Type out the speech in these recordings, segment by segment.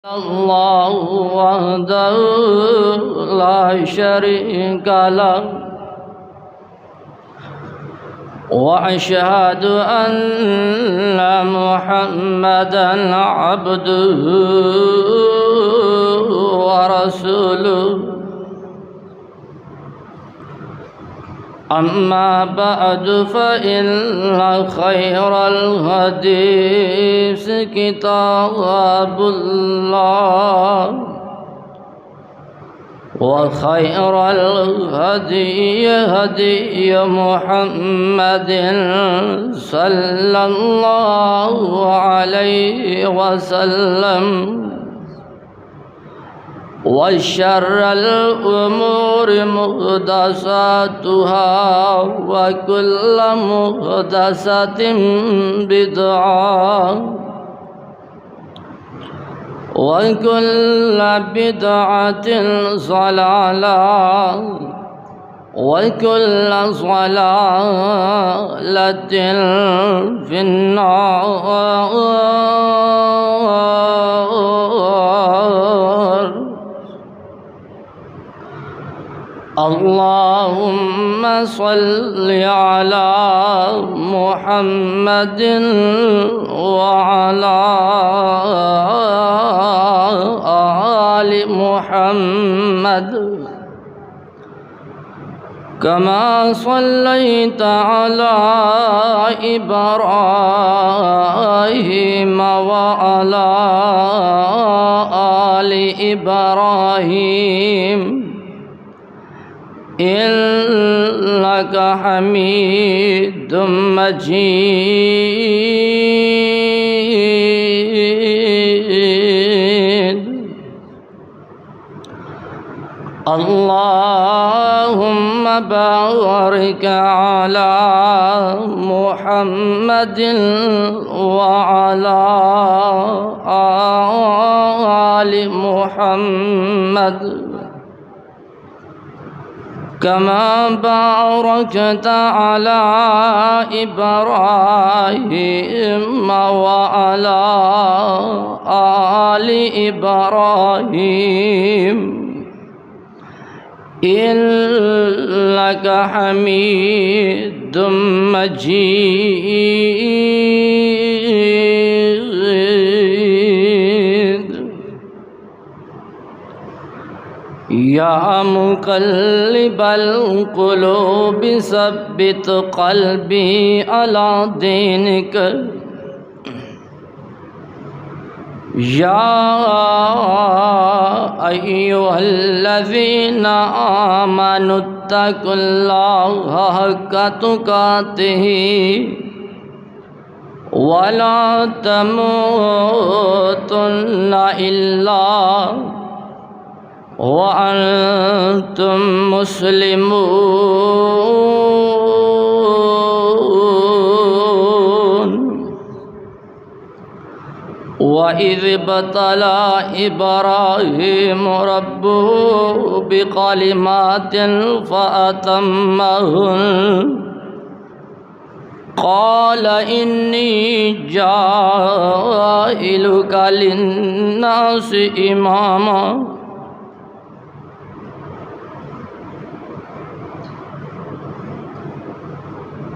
الله وحده لا شريك له وأشهد أن محمدا عبده ورسوله أما بعد فإن خير الحديث كتاب الله وخير الهدي هدي محمد صلى الله عليه وسلم وشر الأمور محدثاتها وكل محدثة بدعة وكل بدعة ضلالة وكل ضلالة في النار. اللهم صل على محمد وعلى آل محمد كما صليت على إبراهيم وعلى آل إبراهيم إنك حميد مجيد. اللهم بارك على محمد وعلى آل محمد كما باركت على إبراهيم وعلى آل إبراهيم إنك حميد مجيد. يا مقلب القلوب ثبت قلبي على دينك. يا أيها الذين آمنوا اتقوا الله حق تقاته ولا تموتن إلا وأنتم مسلمون. وإذ ابتلى إبراهيم ربه بكلمات فأتمهن قال إني جاعلك للناس إماما.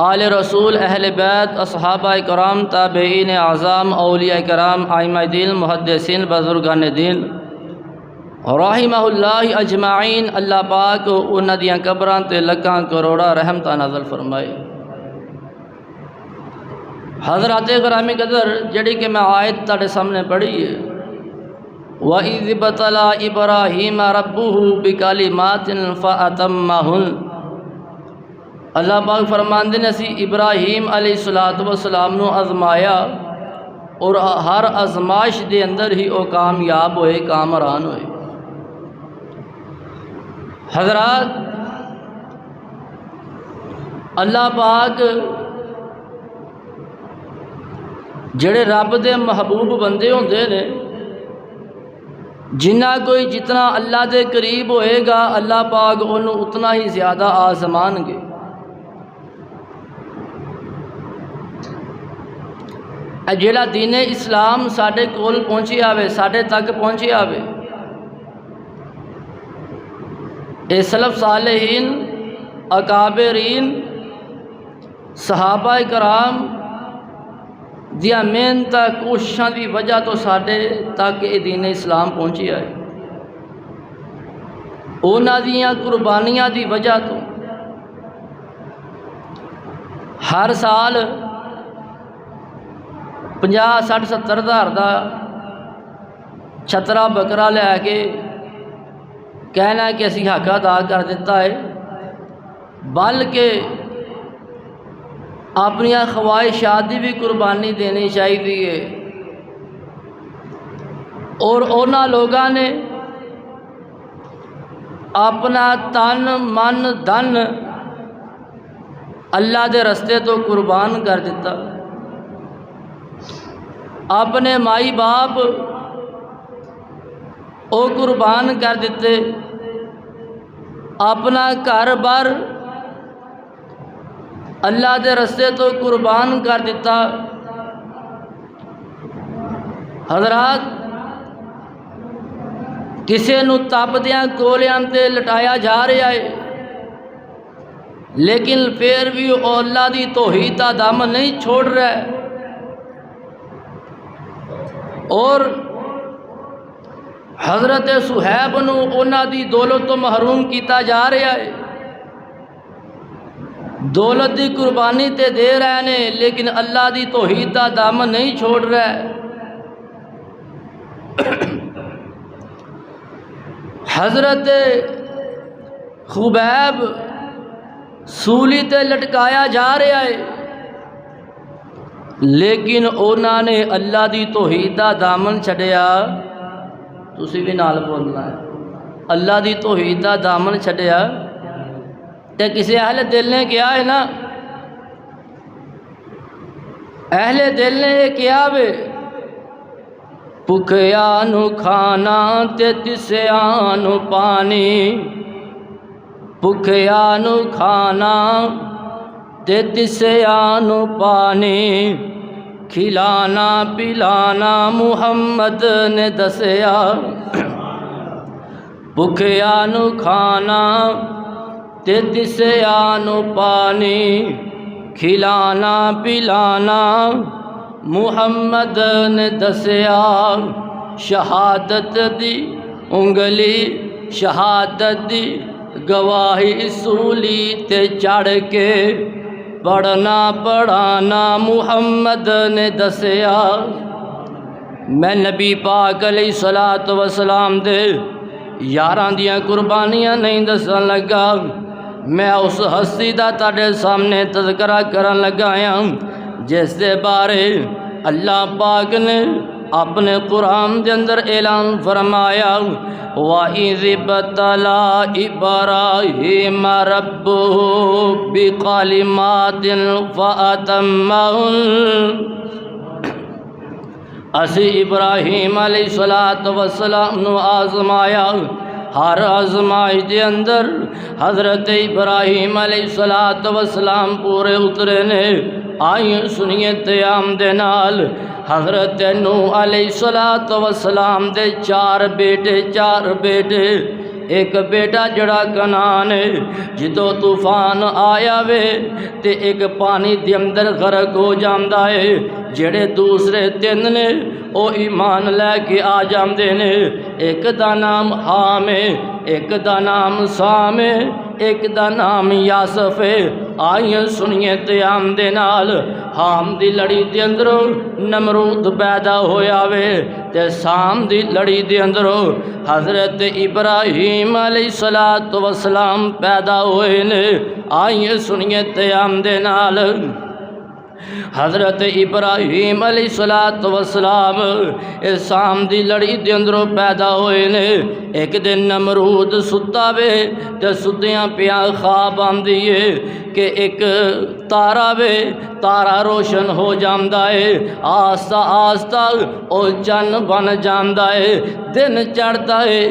آل رسول، اہل بیت، اصحابہ کرام، تابعین اعظام، اولیاء کرام، ائمہ دین، محدثین، بزرگان دین رحمہ اللہ اجمعین، اللہ پاک انہاں دیاں قبراں تے لکھاں کروڑاں رحمتاں نازل فرمائے۔ حضرات گرامی قدر، جڑی کہ میں آیت تاڑے سامنے پڑھی ہے، وَإِذِ ابْتَلَىٰ إِبْرَاهِيمَ رَبُّهُ بِكَلِمَاتٍ فَأَتَمَّهُنَّ، اللہ پاک فرماندے نے اسی ابراہیم علیہ السلام نو آزمایا اور ہر آزمائش دے اندر ہی وہ کامیاب ہوئے، کامران ہوئے۔ حضرات، اللہ پاک جڑے رب دے محبوب بندے ہوندے نے، جنہ کوئی جتنا اللہ دے قریب ہوئے گا اللہ پاک انہوں اتنا ہی زیادہ آزمان گے۔ جیڑا دین اسلام ساڈے کول پہنچی آوے، ساڈے تک پہنچی آوے، اے سلف صالحین، اکابرین، صحابہ کرام دیاں محنت کوششاں دی وجہ تو ساڈے تک اے دین اسلام پہنچی آئے، انہاں دیاں قربانیاں دی وجہ تو ہر سال 50-60-70 ہزار دا چھترا بکرا لے کے کہنا ہے کہ اسی حق ادا کر دیتا ہے، بلکہ اپنی خواہشات دی بھی قربانی دینی چاہیے، اور اونا لوگاں نے اپنا تن من دن اللہ دے رستے تو قربان کر دیتا، اپنے مائی باپ او قربان کر دیتے، اپنا گھر بار اللہ دے رستے تو قربان کر دیتا۔ حضرات، کسے نو تپدیاں کولیاں تے لٹایا جا رہا ہے، لیکن پھر بھی وہ اللہ دی توحید دا دامن نہیں چھوڑ رہا ہے، اور حضرت صہیب نو انہاں دی دولت تو محروم کیتا جا رہا ہے، دولت دی قربانی تے دے رہے نے لیکن اللہ دی توحید دا دامن نہیں چھوڑ رہا ہے۔ حضرت خبیب سولی تے لٹکایا جا رہا ہے، لیکن انہاں نے اللہ دی توحید دا دامن چھڈیا، تسی بھی نال بولنا ہے، اللہ دی توحید دا دامن چھڈیا تے کسی اہل دل نے کیا ہے نا، اہل دل نے یہ کیا وے، بھکھیا نو کھانا تے تسیا نو پانی، بھکھیا نو کھانا تے تسیا نو پانی، کھلانا پلانا محمد نے دسیا، بھکھیا نو کھانا تے تسیا نو پانی، کھلانا پلانا محمد نے دسیا، شہادت دی انگلی شہادت دی گواہی سولی تے چڑھ کے، پڑھنا پڑھانا محمد نے دسیا۔ میں نبی پاک علیہ السلام دے یاراں دیاں قربانیاں نہیں دسن لگا، میں اس ہستی دا تاڑے سامنے تذکرہ کرن لگایا جس دے بارے اللہ پاک نے اپنے قرآن دے اندر اعلان فرمایا، وَإِذِ ابْتَلَىٰ إِبْرَاهِيمَ رَبُّهُ بِكَلِمَاتٍ فَأَتَمَّهُنَّ، اسی ابراہیم علیہ السلام نو آزمایا، ہر آزمائش دے اندر حضرت ابراہیم علیہ السلام پورے اترے نے۔ آئیں سنیے تیام دے نال، حضرت نوح علیہ السلام دے چار بیٹے ایک بیٹا جڑا کنان ہے جدو طوفان آیا وے تے ایک پانی دے اندر غرق ہو جاندا ہے، جڑے دوسرے تین نے او ایمان لے کے آ جاندے نے، ایک دا نام حام ہے، ایک دا نام سام ہے، ایک دا نام یاسف ہے۔ آئیے سنیے تیام دے نال حام دی لڑی دے اندروں نمرود پیدا ہویا وے تے سام دی لڑی دے اندروں حضرت ابراہیم علیہ السلام پیدا ہوئے نے۔ آئیے سنیے تیام دے نال حضرت ابراہیم علیہ السلام سام دی لڑی دے اندروں پیدا ہوئے نے۔ ایک دن نمرود ستا وے تے ستیاں پیا خواب آندی ہے کہ ایک تارا وے، تارا روشن ہو جاندا ہے، آہستہ آہستہ او چن بن جاندا ہے، دن چڑھتا ہے،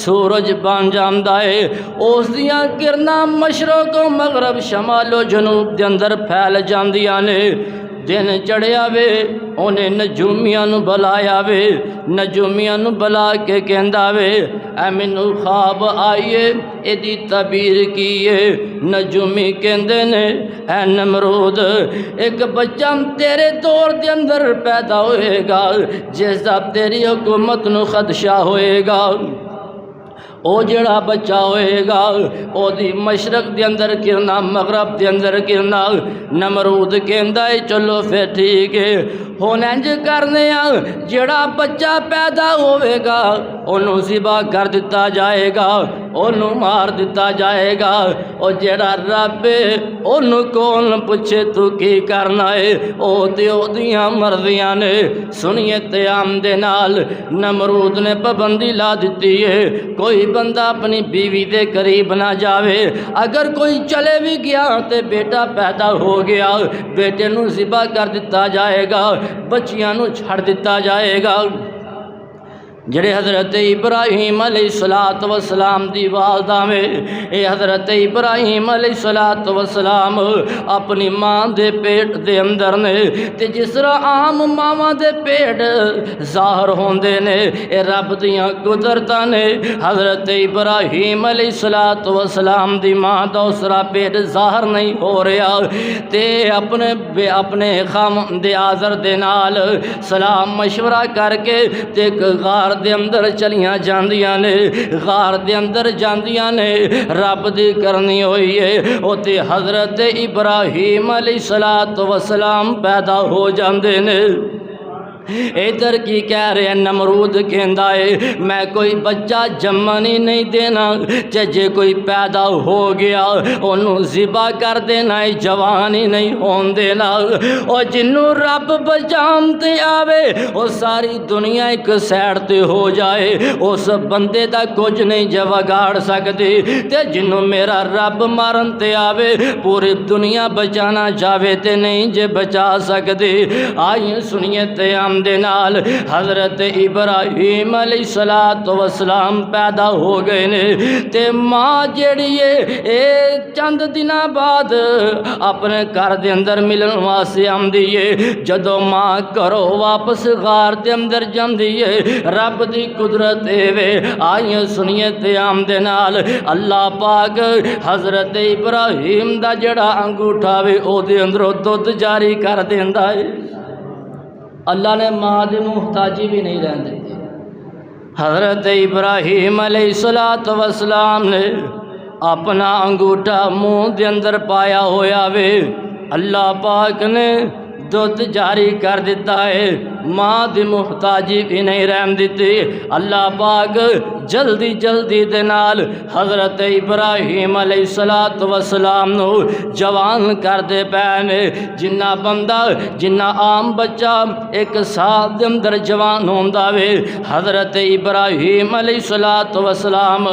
سورج بن جاندا ہے، اس دیاں کرناں مشرق و مغرب شمال و جنوب دے اندر پھیل جاندیاں نے۔ دن چڑھیا وے انہیں نجومیاں نو بلایا وے، نجومیاں نو بلا کے کہندا وے اے مینوں خواب آئیے ایدی تعبیر کیے۔ نجومی کہندے نے اے نمرود ایک بچہ تیرے دور دے اندر پیدا ہوئے گا جس دا تیری حکومت نو خدشہ ہوئے گا، او جڑا بچہ ہوئے گا او دی مشرق دے اندر کرنا مغرب دے اندر کرنا۔ نمرود کہندا ہے چلو پھر ٹھیک ہے، ہن انج کرنے جڑا بچہ پیدا ہوئے گا انہوں ذبح کر دیتا جائے گا، انہوں مار دیتا جائے گا، او جڑا رب انہوں کون پوچھے تو کی کرنا ہے، او تے او دیاں مرضیاں نے۔ سنیے تیام دے نال نمرود نے پابندی لا دیتی ہے کوئی بندہ اپنی بیوی دے قریب نہ جاوے، اگر کوئی چلے بھی گیا تے بیٹا پیدا ہو گیا بیٹے نو ذبح کر دیتا جائے گا، بچیاں نو چھڑ دیتا جائے گا۔ جڑے حضرت ابراہیم علیہ السلام دی والدہ میں اے حضرت ابراہیم علیہ السلام اپنی ماں دے پیٹ دے اندر نے تے جس طرح عام ماواں دے پیٹ ظاہر ہوندے نے اے رب دیاں قدرتاں نے۔ حضرت ابراہیم علیہ السلام دی ماں دا اسرا پیٹ ظاہر نہیں ہو رہا تے اپنے خامد آزر دے نال سلام مشورہ کر کے تے ایک غار دے اندر چلیاں جاندیاں نے، غار دے اندر جاندیاں نے، رب دی کرنی ہوئی ہے او تے حضرت ابراہیم علیہ السلام پیدا ہو جاندے نے۔ ادھر کی کہہ رہے ہیں نمرود کہندا ہے میں کوئی بچہ جمانی نہیں دینا تے جے کوئی پیدا ہو گیا انہوں ذبح کر دینا ہے، جوانی نہیں ہون دینا۔ اور جنوں رب بچام تے آوے وہ ساری دنیا ایک سیڈ تے ہو جائے اس بندے دا کچھ نہیں جے وگاڑ سکتی، تے جنوں میرا رب مارن تے آوے پوری دنیا بچانا چاہے تے نہیں جے بچا سکتی۔ آئیے سنیے تے دے نال حضرت ابراہیم علیہ السلام پیدا ہو گئے نے تے ماں جیڑی ہے چند دنوں بعد اپنے گھر دے اندر ملن واسطے آندی ہے۔ جدوں ماں گھروں واپس غار دے اندر جاندی ہے رب دی قدرت وے آئیے سنیے تیام دے نال اللہ پاک حضرت ابراہیم دا جڑا انگوٹھا وے او دے اندروں دودھ جاری کر دیندا ہے۔ اللہ نے ماں دی محتاجی بھی نہیں رہن دیتی۔ حضرت ابراہیم علیہ السلام نے اپنا انگوٹھا منہ دے اندر پایا ہویا وے، اللہ پاک نے دودھ جاری کر دیتا ہے، ماں دی محتاجی بھی نہیں رہن دیتی۔ اللہ پاک جلدی جلدی دے نال حضرت ابراہیم علیہ السلام نو جوان کر دے پینے۔ جنہ بندہ جنہ عام بچہ ایک سال دے اندر جوان ہوندا وے حضرت ابراہیم علیہ السلام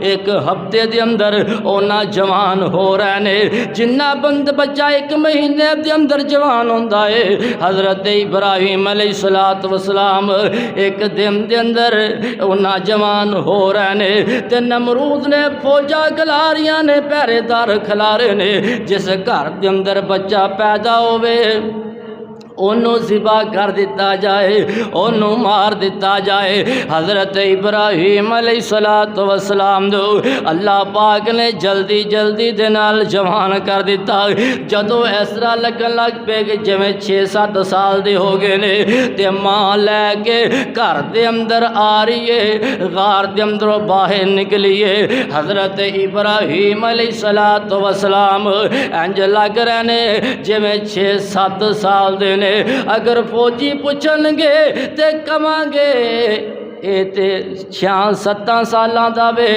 ایک ہفتے دے اندر اونا جوان ہو رہے نے۔ جنہ بند بچہ ایک مہینے دے اندر جوان ہوندا ہے حضرت ابراہیم علیہ السلام ایک دن دے اندر اونا جوان ہو رہے نے۔ تے نمرود نے فوجا کلاریاں نے پہرے دار کھلارے نے، جس گھر دے اندر بچہ پیدا ہوئے انہوں ذبح کر دیتا جائے، انہوں مار دیتا جائے۔ حضرت ابراہیم علیہ السلام دو اللہ پاک نے جلدی جلدی دے نال جوان کر دیتا۔ جدو اس طرح لگن لگ پے کہ جویں 6-7 سال دے ہو گئے نے تے ماں لے کے گھر دے اندر آ رہی ہے، غار دے اندروں باہر نکلی ہے۔ حضرت ابراہیم علیہ السلام انج لگ رہے نے جویں 6-7 سال دے نے۔ اگر فوجی پوچھن گے تے کہاں گے اے تے 6-7 سالاں دا وے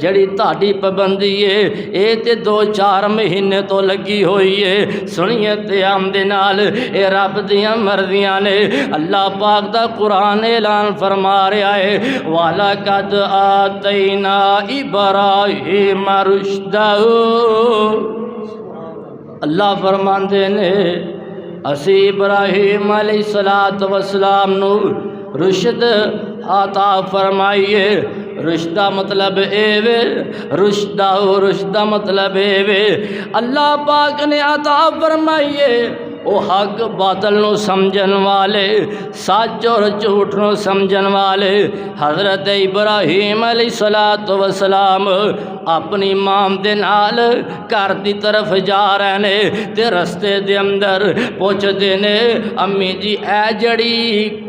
جڑی تہاڈی پابندی ہے اے تے 2-4 مہینے تو لگی ہوئی ہے۔ سنیے تے ہم دے نال اے رب دیاں مرضیاں نے۔ اللہ پاک دا قرآن اعلان فرما رہا ہے وَلَقَدْ آتَيْنَا إِبْرَاهِيمَ رُشْدَهُ۔ اللہ فرماندے نے اسی ابراہیم علیہ السلام نو رشد عطا فرمائیے۔ رشدہ مطلب اے وے، رشدہ مطلب اے وے اللہ پاک نے عطا فرمائیے او حق باطل نو سمجھن والے، سچ اور جھوٹ نو سمجھن والے۔ حضرت ابراہیم علیہ السلام اپنی ماں دے نال گھر دی طرف جا رہے نے تے رستے دے اندر پوچھ دے نے امی جی اے جڑی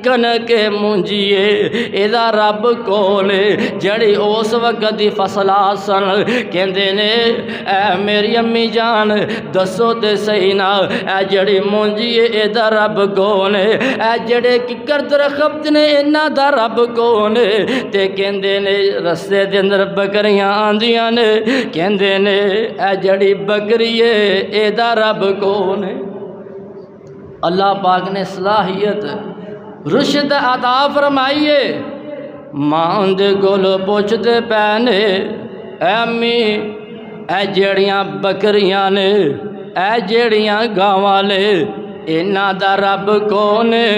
کنک مونجی ہے اے دا رب کون ہے؟ جڑی اس وقت دی فصل آسن کہندے نے اے میری امی جان دسو تے صحیح نا اے جڑی مونجی ہے اے دا رب کون ہے؟ اے جڑے ککر درخت نے انہاں دا رب کون ہے؟ تے کہندے نے رستے دے اندر بکریاں آندیاں نے کہندے نے اے جڑی بکری ہے اے دا رب کون ہے؟ اللہ پاک نے صلاحیت رشد عطا فرمائیے۔ ماں دے کول پوچھتے پے نے اے امی اے جڑیاں بکریاں نے اے جڑیاں گاواں نے انہاں دا رب کون ہے؟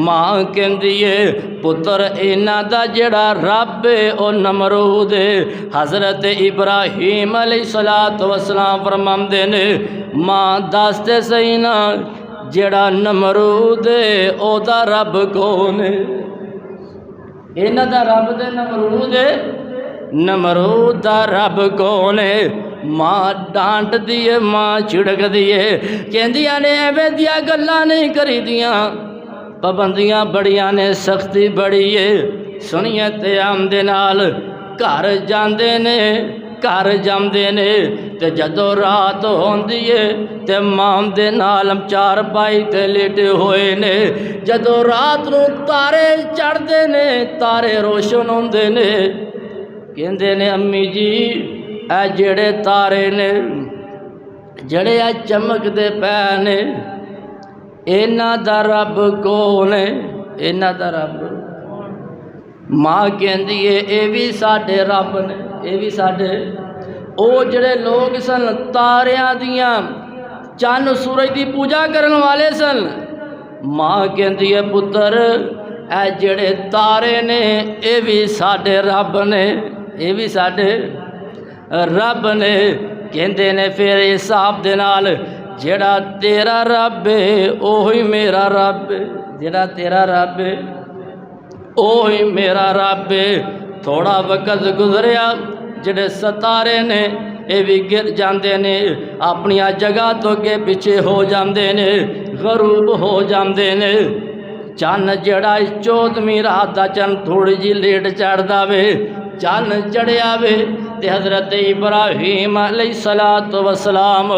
ماں کہندی ہے پتر انہاں دا جڑا رب ہے او نمرود ہے۔ حضرت ابراہیم علیہ السلام فرماندے نے ماں دس تے صحیح نا جڑا نمرود ہے او دا رب کون ہے؟ انہاں دا رب تے نمرود ہے، نمرود دا رب کون ہے؟ ماں ڈانٹ دیے، ماں چھڑک دیے، کہندیاں نے ایویں دیاں گلاں نہیں کری دیاں، پابندیاں بڑیاں نے، سختی بڑی ہے۔ سنیے تے ہم دے نال گھر جاندے نے، گھر جاندے نے تے جدو رات ہوندی ہے تے ماں دے نال چار پائی تے لیٹے ہوئے نے۔ جدو رات نو تارے چڑھدے نے، تارے روشن ہوندے نے، کہندے نے امی جی اے جڑے تارے نے جڑے اے چمک دے پے نے انہاں دا رب کون ہے؟ انہاں دا رب ماں کہندی ہے اے بھی ساڈے رب نے، اے بھی ساڈے او جڑے لوگ سن تاریاں دیاں چند سورج دی پوجا کرن والے سن۔ ماں کہندی ہے پتر اے جڑے تارے نے اے بھی ساڈے رب نے، اے بھی ساڈے رب نے۔ کہندے نے پھر حساب دے نال جڑا تیرا رب ہے اوہی میرا رب ہے، جڑا تیرا رب ہے اوہی میرا رب ہے۔ تھوڑا وقت گزریا جڑے ستارے نے اے بھی گر جاندے نے، اپنی جگہ تو کے پیچھے ہو جاندے نے، غروب ہو جاندے نے۔ چن جڑا 14ویں رات دا چن تھوڑی جی لیٹ چڑھدا وے، چن چڑھیا وے تے حضرت ابراہیم علیہ السلام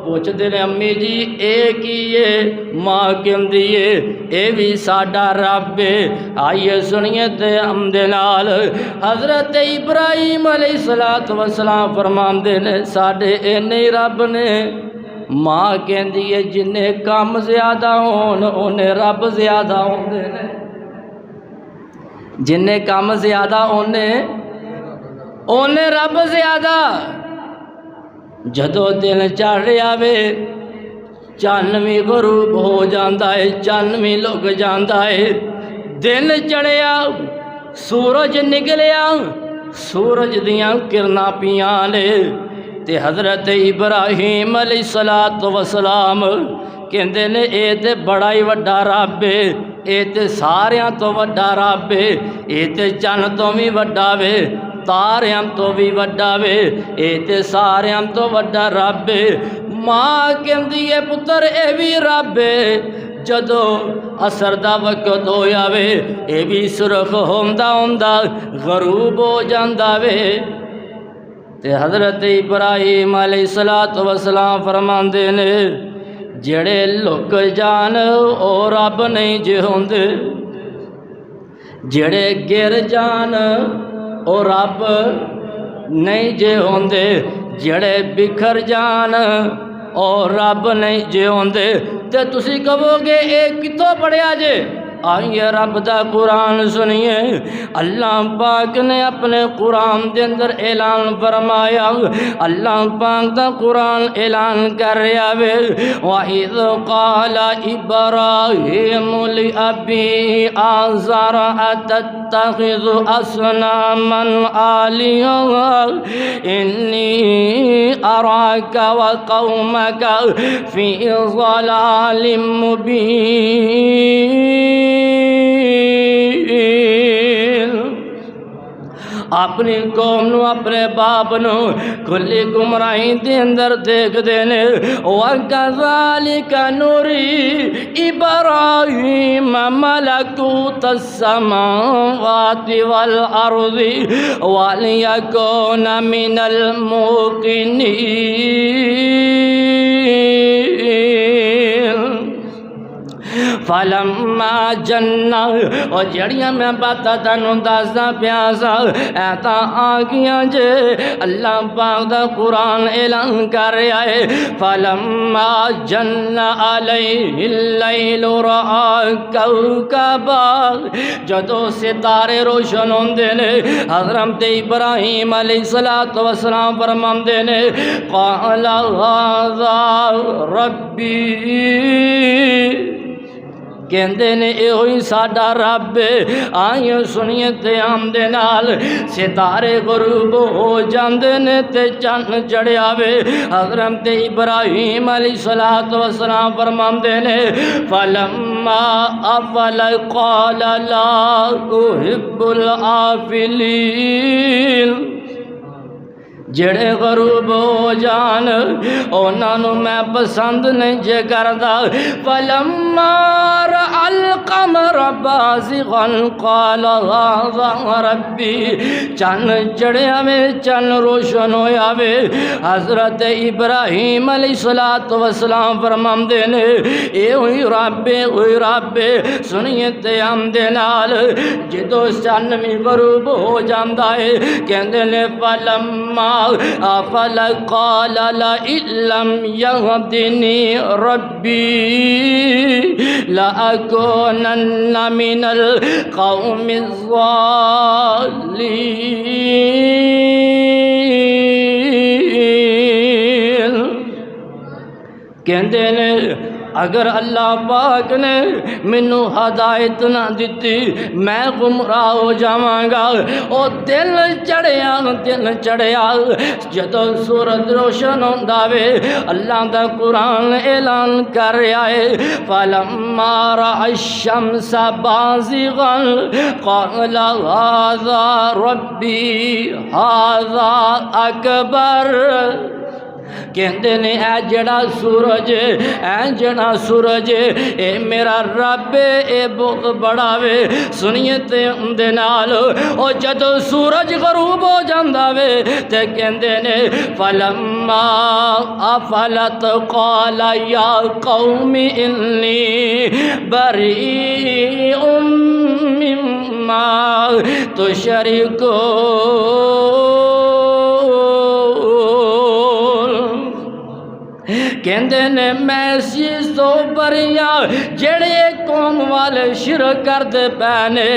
پوچھتے نے امی جی اے کی ہے؟ ماں کہندی ہے اے بھی ساڈا رب ہے۔ آئیے سنیے تے ہم دے نال حضرت ابراہیم علیہ السلام فرماندے نے ساڈے اینے رب نے۔ ماں کہندی ہے جنہیں کم زیادہ ہون انہیں رب زیادہ ہوندے نے، جنہیں کم زیادہ انہیں رب زیادہ۔ جدو دن چڑھ رہا وے چن بھی غروب ہو جاندہ ہے، چن بھی لگ جاندہ ہے، دن چڑھیا سورج نکلیا، سورج دیاں کرنا پیاں نے تے حضرت ابراہیم علیہ السلام کہندے نے اے تے بڑا ہی وڈا رب ہے، اے تے ساریاں تو وڈا رب ہے، اے تے چن تو بھی وڈا وے، تاریاں تو بھی وڈا وے، اے تے ساریاں تو وڈا رب ہے۔ ماں کہندی ہے پتر اے بھی رب ہے، جدو عصر دا وقت ہویا وے اے بھی سرخ ہوندا ہوندا غروب ہو جاندا وے۔ تے حضرت ابراہیم علیہ السلام فرماندے نے جڑے لک جان او رب نہیں جے ہوندے، جڑے گر جان او رب نہیں جے ہوندے، جڑے بکھر جان او رب نہیں جے ہوندے۔ تے تسی کہو گے اے کتوں پڑھیا جے؟ آئیے رب دا قرآن سنیے۔ اللہ پاک نے اپنے قرآن دے اندر اعلان فرمایا، اللہ پاک دا قرآن اعلان کر رہا ہے وَإِذْ قَالَ إِبْرَاهِيمُ لِأَبِيهِ آزَرَ أَتَتَّخِذُ أَصْنَامًا آلِهَةً إِنِّي أَرَاكَ وَقَوْمَكَ فِي ضَلَالٍ مُبِينٍ۔ اپنی قوم نو اپنے باپ نو کھلی گمراہی دے اندر دیکھ دینے۔ وَكَذَلِكَ نُرِي إِبْرَاهِيمَ مَلَكُوتَ السَّمَاوَاتِ وَالْأَرْضِ وَلِيَكُونَ مِنَ الْمُوقِنِينَ۔ فَلَمَّا جَنَّ اور جڑیاں میں باتاں تانوں دسدا پیا سا ایتاں آ گیاں جے اللہ پاک دا قرآن اعلان کر رہا ہے۔ فَلَمَّا جَنَّ عَلَيْهِ اللَّيْلُ رَأَى كَوْكَبًا، جدو ستارے روشن ہوندے نے حضرت ابراہیم علیہ السلام فرماندے نے قَالَ هَذَا رَبِّي، کہندے نے اے ہوئی ساڈا رب۔ آئیے سنیے تے آمدے نال ستارے غروب ہو جاندے نے تے چن چڑھیا وے۔ حضرت ابراہیم علیہ السلام فرماندے نے فَلَمَّا أَفَلَ قَالَ لَا أُحِبُّ الْآفِلِينَ، جڑے غروب ہو جان انہاں نوں میں پسند نہیں جے کردا۔ فَلَمَّا رَأَى الْقَمَرَ بَازِغًا قَالَ هَذَا رَبِّي، چن چڑھیا وے، چن روشن ہویا وے۔ حضرت ابراہیم علیہ السلام فرماندے نے اے ہوئی رب، ہوئی رب۔ سنیے تے آمدے نال جدو چن بھی غروب ہو جاندا ہے کہندے نے فَلَمَّا أَفَلَ قَالَ لَئِن لَّمْ يَهْدِنِي رَبِّي لَأَكُونَنَّ مِنَ الْقَوْمِ الظَّالِمِينَ۔ کہندے نے اگر اللہ پاک نے مینو ہدایت نہ دیتی میں گمراہ ہو جاواں گا۔ او دل چڑھیا جدو سورج روشن ہوندا وے اللہ دا قرآن اعلان کر رہا ہے فَلَمَّا رَأَى الشَّمْسَ بَازِغًا قَالَ هَذَا رَبِّي هَذَا أَكْبَرُ، کہندے نے اے جڑا سورج اے میرا رب اے بہت بڑا وے۔ سنیے تے اندے نال او جدو سورج غروب ہو جاندا وے تے کہندے نے فَلَمَّا أَفَلَتْ قَالَ يَا قَوْمِ إِنِّي بَرِيءٌ مِّمَّا تُشْرِكُونَ، کہندے نے میں چیز تو بریاں جڑے قوم والے شرک کردے پینے۔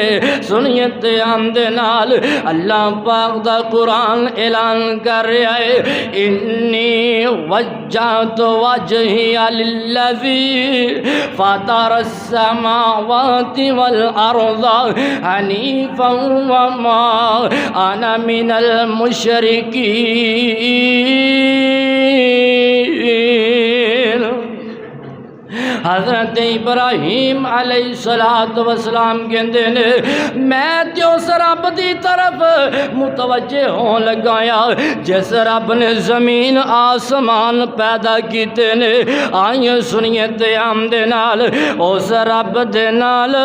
سنیے تے آمدے نال اللہ پاک دا قرآن اعلان کر رہا ہے انی وجہت وجہی للذی فطر السماوات والارض حنیفا وما انا من المشرکین۔ حضرت ابراہیم علیہ الصلوۃ والسلام کہندے نے میں تے اس رب دی طرف متوجہ ہون لگایا جس رب نے زمین آسمان پیدا کیتے نے آئیں سنیے قیام دے نال اس رب دے نال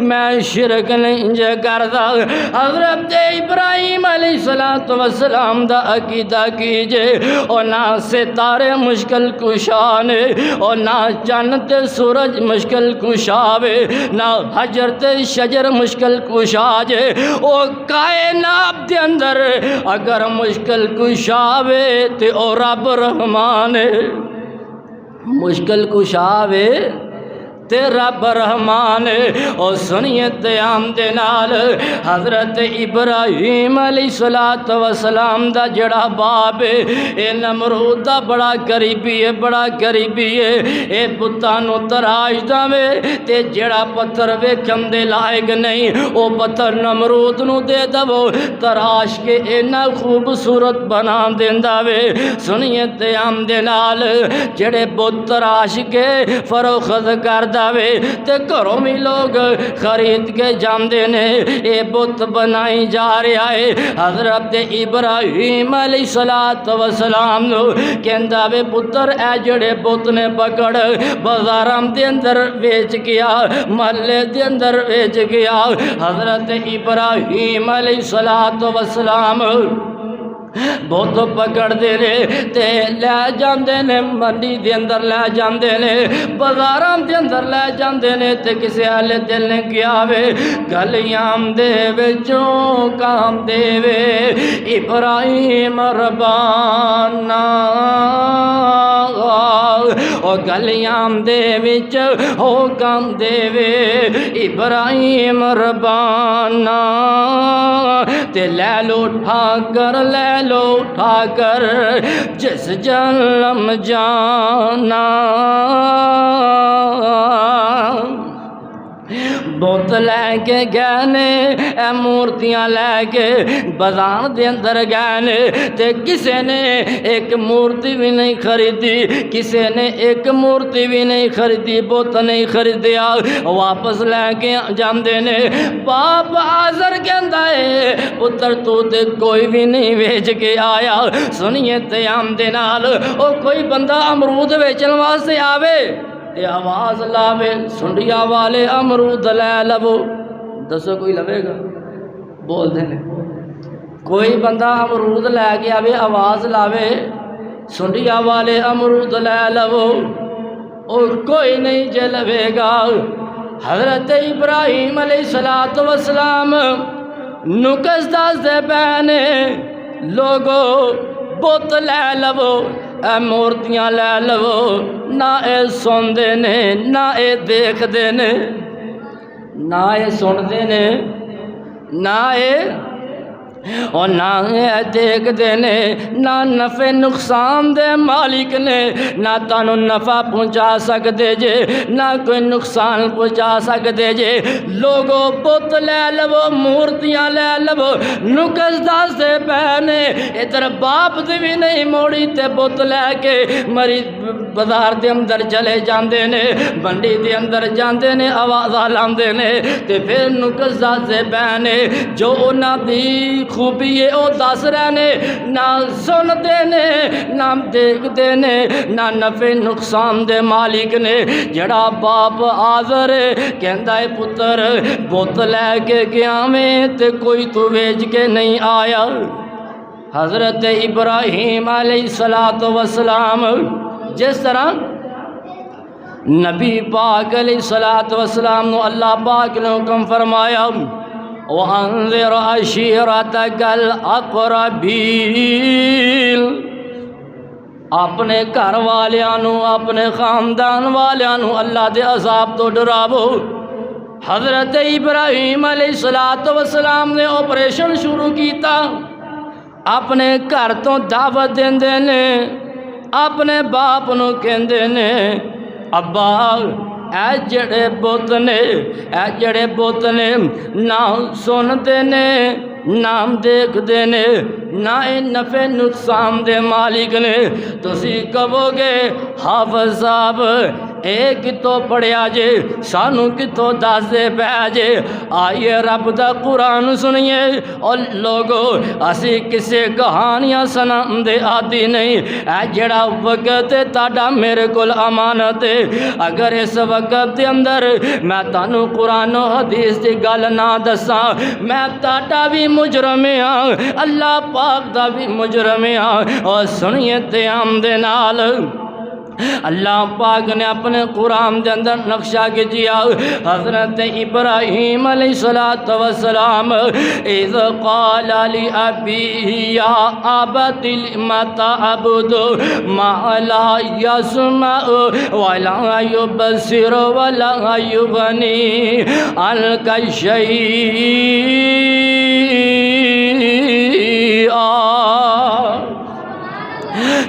میں شرک نہیں جے کردا حضرت ابراہیم علیہ الصلوۃ والسلام دا عقیدہ کیجے اور نہ ستارے مشکل کشا نے اور نہ چند تے سورج مشکل کشا وے نہ حجر تے شجر مشکل کشا جے او کائنات دے اندر اگر مشکل کشا وے تے او رب رحمان مشکل کشا وے تے رب رحمان اور سنیے قیام دے نال حضرت ابراہیم علیہ الصلوۃ والسلام دا جڑا باپ ہے اے نمرود دا بڑا قریبی ہے بڑا قریبی ہے اے بتاں نوں تراشدا وے تے جڑا پتھر ویکھن دے لائق نہیں او پتھر نمرود نوں دے دو تراش کے اینا خوبصورت بنا دیندا وے سنیے قیام دے نال جڑے بت تراش کے فروخت کردا تے گھروں بھی لوگ خرید کے جاندے نے اے بت بنائی جا رہا ہے حضرت ابراہیم علیہ الصلوۃ والسلام نو کہندا وے پتر اے جڑے بت نے پکڑ بازاراں دے اندر ویچ گیا محلے دے اندر ویچ گیا حضرت ابراہیم علیہ الصلوۃ والسلام بہت پکڑ دے رہے تے لے جاندے نے منڈی دے اندر لے جاندے نے بازاراں دے اندر لے جاندے نے تے کسے اہل دل نے کیا وے گلیاں دے وچوں کام دے وے ابراہیم ربانا او گلیاں دے وچ ہو کام دے وے ابراہیم ربانا تے لے لو اٹھا کر لے لو اٹھا کر جس جنم جانا بت لے کے گئے نے اے مورتیاں لے کے بازار دے اندر گئے نے تے کسے نے ایک مورتی بھی نہیں خریدی کسے نے ایک مورتی بھی نہیں خریدی بت نہیں خریدیا واپس لے کے جاندے نے باپ آزر کہندا ہے پتر تو تے کوئی بھی نہیں ویچ کے آیا سنیے قیام دے نال او کوئی بندہ امرود ویچن واسطے آوے تے آواز لاوے سنڈیا والے امرود لے لو دسو کوئی لوے گا بول دے کوئی بندہ امرود لے کے آوے آواز لاوے سنڈیا والے امرود لے لو اور کوئی نہیں جے لوے گا حضرت ابراہیم علیہ الصلوۃ والسلام نکس دس دے پہنے لوگو بت لے لو اے مورتیاں لے لو نہ اے سن دے نے نہ اے دیکھ دے نے نہ اے سن دے نے نہ اے اور نہ دیکھ دے نے نہ نفع نقصان دے مالک نے نہ تانوں نفع پہنچا سکتے جے نہ کوئی نقصان پہنچا سکتے جے لوگو بت لے لو مورتیاں لے لو نکس دس دے پہنے ادھر باپ دی بھی نہیں موڑی تے بت لے کے مری بازار دے اندر چلے جاندے نے منڈی دے اندر جاندے نے آواز لاندے نے تے پھر نکس دس دے پہنے جو انہاں دی خوبی ہے او دس رہنے نہ سن دے نے نہ دیکھ دے نے نہ نفع نقصان دے مالک نے جڑا باپ آزر کہندا ہے پتر بت لے کے گیا میں تے کوئی تو ویچ کے نہیں آیا حضرت ابراہیم علیہ الصلوۃ والسلام جس طرح نبی پاک علیہ الصلوۃ والسلام نو اللہ پاک نے حکم فرمایا وَأَنذِرْ عَشِيرَتَكَ الْأَقْرَبِينَ اپنے گھر والیاں اپنے خاندان والیاں اللہ دے عذاب تو ڈراو حضرت ابراہیم علیہ الصلوۃ والسلام نے آپریشن شروع کیتا اپنے گھر تو دعوت دیندے نے اپنے باپ نو کہندے نے ابا اے جڑے بت نے نہ سن دے نے نہ دیکھ دے نے نہ نفع نقصان دے مالک نے تسی کہو گے حافظ صاحب اے کتوں پڑھیا جے سانو کتوں دس دے پے جے آئیے رب دا قرآن سنیے اور لوگو اسی کسے کہانیاں سنان دے آتی نہیں اے جڑا وقت تاڑا میرے کول امانت ہے اگر اس وقت دے اندر میں تانو قرآن و حدیث دی گل نہ دساں میں تاڑا بھی مجرم ہاں اللہ پاک دا بھی مجرم ہاں اور سنیے تے ہم دے نال اللہ پاک نے اپنے قرآن دے اندر نقشہ کیا حضرت ابراہیم علیہ السلام اذ قال لأبیہ یا ابت لم تعبد ما لا يسمع ولا يبصر ولا يغنی عنک شیئا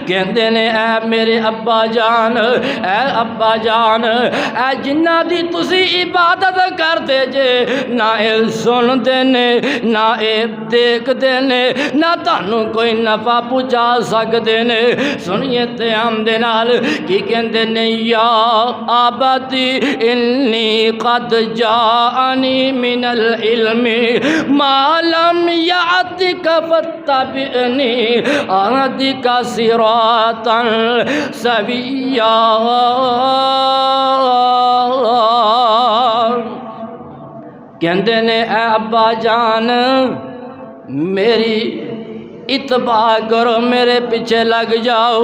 کہندے نے اے میرے ابا جان اے جنہ دی تسی عبادت کر دے جے نہ اے سن دے نے نہ اے دیکھ دے نے نہ تانوں کوئی نفع پہنچا سکدے نے سنیے تے ہم دے نال کی کہندے نے یا آبتی انی قد جاءنی من العلم ما لم یعتک فاتبعنی اہدک صراطا سویا کہندے نے اے ابا جان میری اتباع کرو میرے پیچھے لگ جاؤ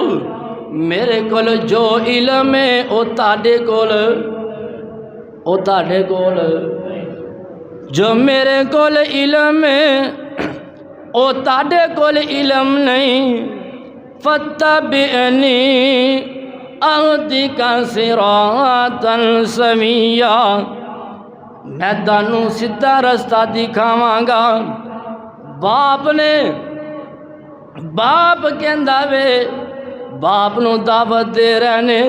میرے کول جو علم ہے او تاڑے کول جو میرے کول علم ہے او تاڑے کول علم نہیں فاتبعنی اہدک صراطا سویا میں تانوں سیدھا رستہ دکھاواں گا باپ کہندا وے باپ نو دعوت دے رہنے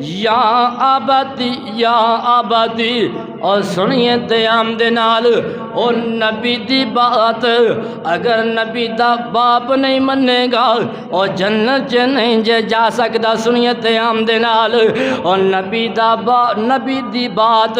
یا آبادی اور سنیے دیام دے نال اور نبی دی بات اگر نبی دا باپ نہیں منے گا اور جنت چ نہیں جا سکدا سنیے دیام دے نال اور نبی دی بات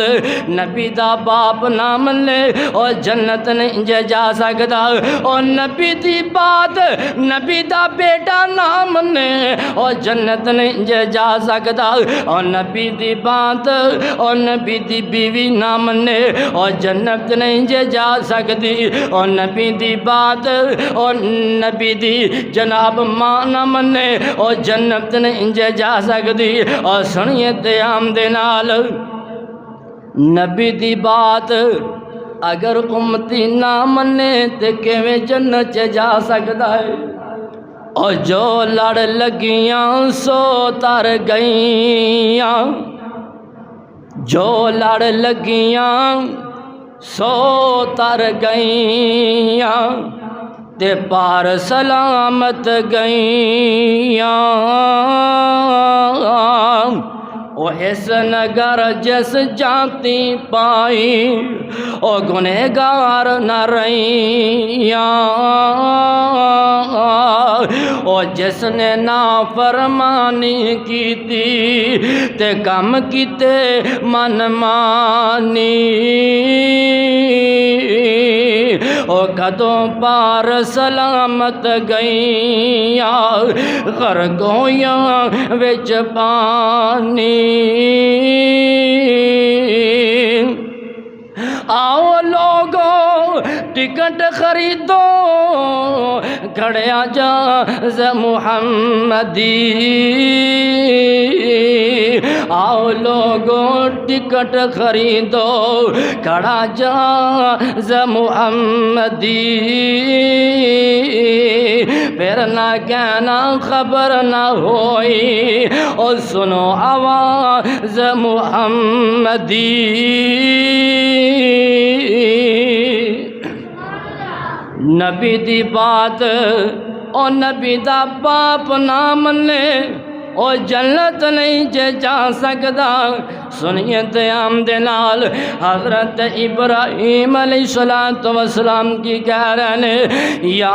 نبی دا باپ نہ منے اور جنت نہیں جا سکدا اور نبی دی بات نبی دا بیٹا نہ منے اور جنت نہیں جا سکدا اور نبی دی بات اور نبی دی بیوی نہ منے اور جنت نہیں جا سکتی اور نبی دی بات اور نبی دی جناب ماں نہ منے اور جنت نہیں جا سکتی اور سنیے دیام دے نال نبی دی بات اگر امتی نہ منے تے کیویں جنت جا سکدا ہے اور جو لڑ لگیاں سو تر گئیاں جو لڑ لگیاں سو تر گئیاں تے پار سلامت گئیاں او اس نگر جس جاتی پائی او گنہگار نہ رہیاں او جس نے نافرمانی کی تھی تے کم کیتے من مانی او کدوں پار سلامت گئیاں خرگویاں وچ پانی آؤ لوگوں ٹکٹ خریدو کھڑیا جاز محمدی آؤ لوگوں ٹکٹ خریدو کھڑا جاز محمدی پھر نہ کہنا خبر نہ ہوئی اور سنو آواز محمدی نبی دی بات او نبی دا باپ نہ منے او جنت نہیں جا سکدا سنیے دیام دے نال حضرت ابراہیم علیہ السلام کی کہہ رہے یا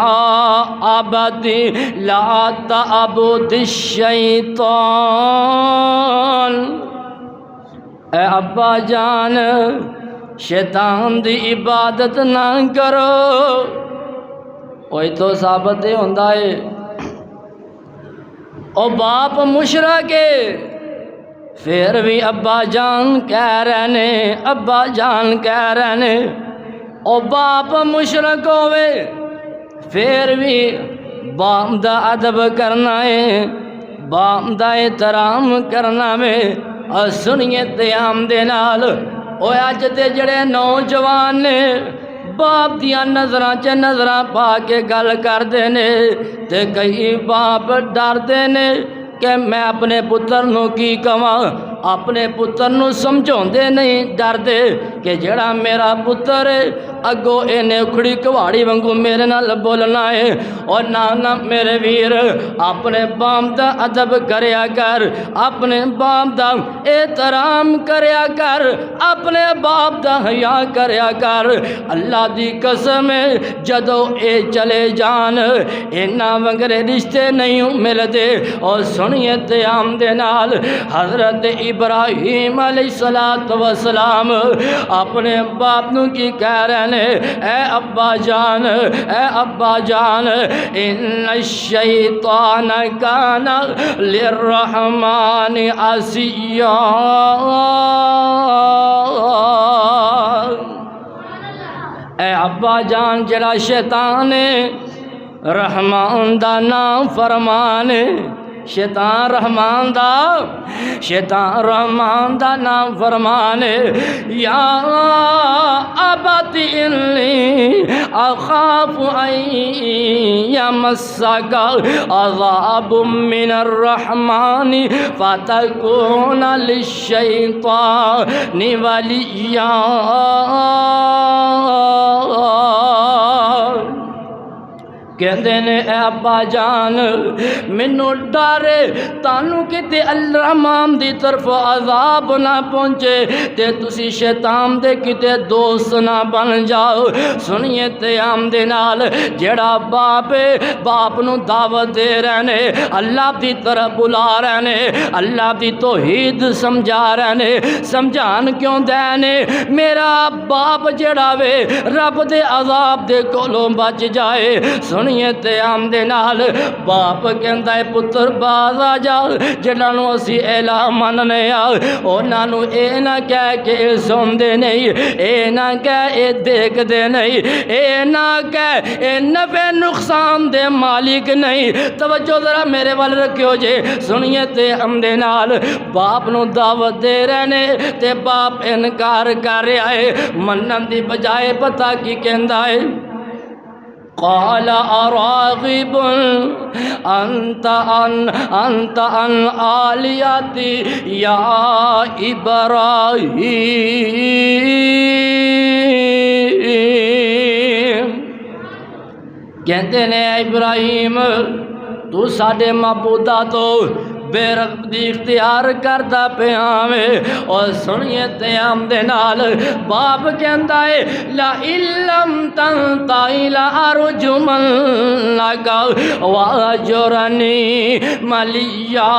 آبادی لا تعبد الشیطان اے ابا جان شیطان دی عبادت نہ کرو، کوئی تو ثابت ہوندا ہے او باپ مشرک ہے، پھر بھی ابا جان کہہ رہے نے، ابا جان کہہ رہے نے، او باپ مشرک ہوئے پھر بھی باپ دا ادب کرنا ہے، باپ دا احترام کرنا ہے۔ اور سنیے تیام دے نال او اج دے جڑے نوجوان نے باپ دیاں نظراں چ نظراں پا کے گل کردے نے، تے کئی باپ ڈردے نے کہ میں اپنے پتر نو کی کہاں، اپنے پتر نو سمجھاندے نہیں، ڈردے کہ جڑا میرا پتر ہے اگو اینے اکھڑی کواڑی وانگو میرے نال بولنا ہے۔ اور نانا میرے ویر اپنے باپ دا ادب کریا کر، اپنے باپ دا احترام کریا کر، اپنے باپ دا حیا کریا کر۔ اللہ دی قسم ہے جدو اے چلے جان اینا وگرے رشتے نہیں ملدے۔ اور سنیے تیام دے نال حضرت ابراہیم علیہ السلام اپنے باپ نو کی کہہ رہے نے، اے ابا جان، اے ابا جان، ان الشیطان کان للرحمن عصیا۔ اے ابا جان جڑا شیطان ہے رحمان دا نام فرمان ہے، شیطان رحمان دا نام فرمان ہے۔ یا ابت انی اخاف ان یمسک عذاب من الرحمن فتکون للشیطان ولیا۔ کہندے نے اے ابا جان مینوں ڈارے تانوں کتے الرحمان دی طرف عذاب نہ پہنچے تے تسی شیطان دے کتے دوست نہ بن جاؤ۔ سنیے تیام دے نال جڑا باپ باپ نو دعوت دے رہنے، اللہ دی طرف بلا رہنے، اللہ دی توحید سمجھا رہنے، سمجھان کیوں دینے میرا باپ جڑا وے رب دے عذاب دے کولوں بچ جائے۔ سنیے تیام دے نال باپ کہندا ہے پتر باز آ جا، جڑا نو اسی اعلیٰ مننے آ انہاں نو اے نہ کہہ کہ سن دے نہیں، اے نہ کہہ اے دیکھ دے نہیں، اے نہ کہہ اے نفع نقصان دے مالک نہیں۔ توجہ ذرا میرے وال رکھیو جے۔ سنیے تیام دے نال باپ نو دعوت دے رہنے تے باپ انکار کر رہا ہے، منن دی بجائے پتہ کی کہندا ہے، قال اراغب انت عن آلیاتی یا ابراہیم۔ کہتے ہیں ابراہیم تو ساڈے معبودہ تو بے رغبتی اختیار کرتا پیاوے۔ اور سنیے تیام دے نال باپ کہندا ہے لا علم تنتہی لارجمنک واہجرنی ملیا۔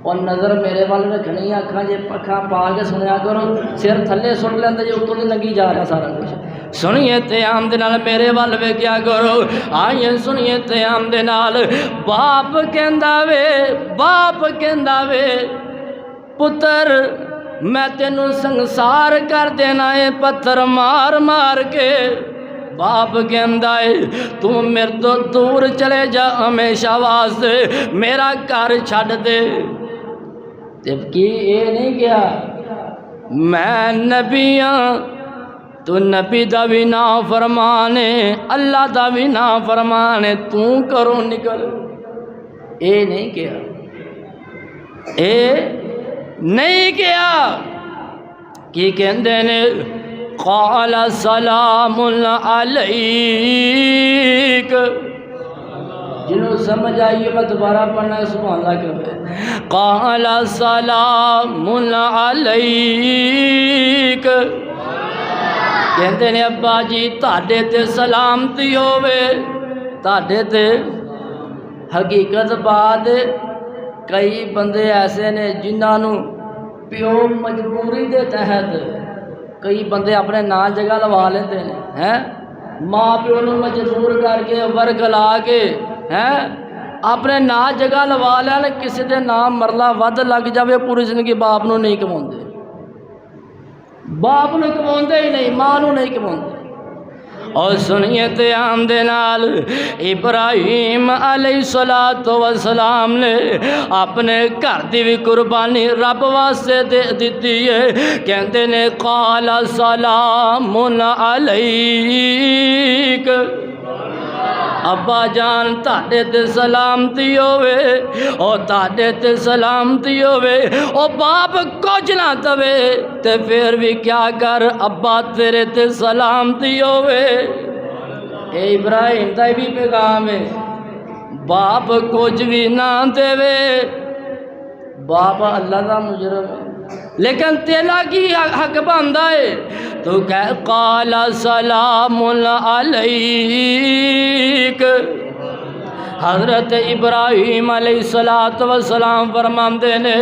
اور نظر میرے وال رکھنی، اکھاں جے پکھاں پا کے سنیا کرو، سر تھلے سٹ لیندے جے اتوں دی لگی جا رہا سارا کچھ۔ سنیے تیام دے نال میرے وال ویکھیا کرو، آئیے سنیے تیام دے نال باپ کہندا وے پتر میں تینوں سنسار کر دینا ہے پتھر مار مار کے۔ باپ کہندا ہے تو میرے تو دور چلے جا ہمیشہ واسطے، میرا گھر چھڈ دے۔ جبکہ یہ نہیں کیا میں نبی ہاں، تو نبی دا بھی نام فرمانے، اللہ دا بھی نام فرمانے، تو کرو نکل۔ اے نہیں کیا، اے نہیں کیا کی کہندے نے قال سلام علیک۔ جنہوں سمجھ آئیے میں دوبارہ پڑھنا ہے سبحان اللہ کہتے ہیں قال سلام علیک۔ کہتے ہیں ابا جی تاڑے تے سلامتی ہوئے، تاڑے تے حقیقت بات کئی بندے ایسے نے جنہوں پیو مجبوری دے تحت کئی بندے اپنے نام جگہ لوا لیتے ہیں ماں پیو نو مجبور کر کے ورگ لا کے اپنے نام جگہ لوا لین کسی دے نام مرلا ود لگ جاوے پوری زندگی باپ نو نہیں کماؤندے باپ نو کماؤندے ہی نہیں ماں نو نہیں کماؤندے اور سنیے قیام دے نال ابراہیم علیہ السلام نے اپنے گھر دی بھی قربانی رب واسطے دے دیتی ہے کہندے نے قال سلام علیک ابا جان تاڑے تے سلامتی ہوئے او تاڑے تے سلامتی ہوئے او باپ کچھ نہ دوے تے پھر بھی کیا کر ابا تیرے تے سلامتی ہوئے اے ابراہیم دا بھی پیغام ہے باپ کچھ بھی نہ دے باپ اللہ دا مجرم ہے لیکن تیلا کی حق بندہ ہے تو کہہ قال سلام علیک حضرت ابراہیم علیہ السلام فرماندے نے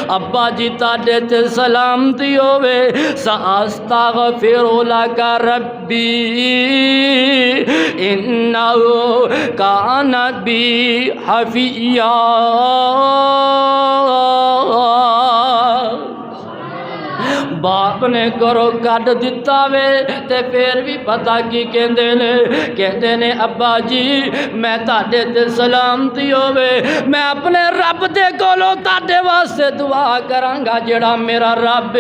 ابا جی تاڑے تے سلامتی ہوئے ساستغفر لک ربی انہو کان بی حفیّا باپ نے کرو کٹ دیتا وے تے پھر بھی پتہ کی کہندے نے ابا جی میں تاڑے تے سلامتی ہوئے میں اپنے رب دے کولوں تاڑے واسطے دعا کرانگا جڑا میرا رب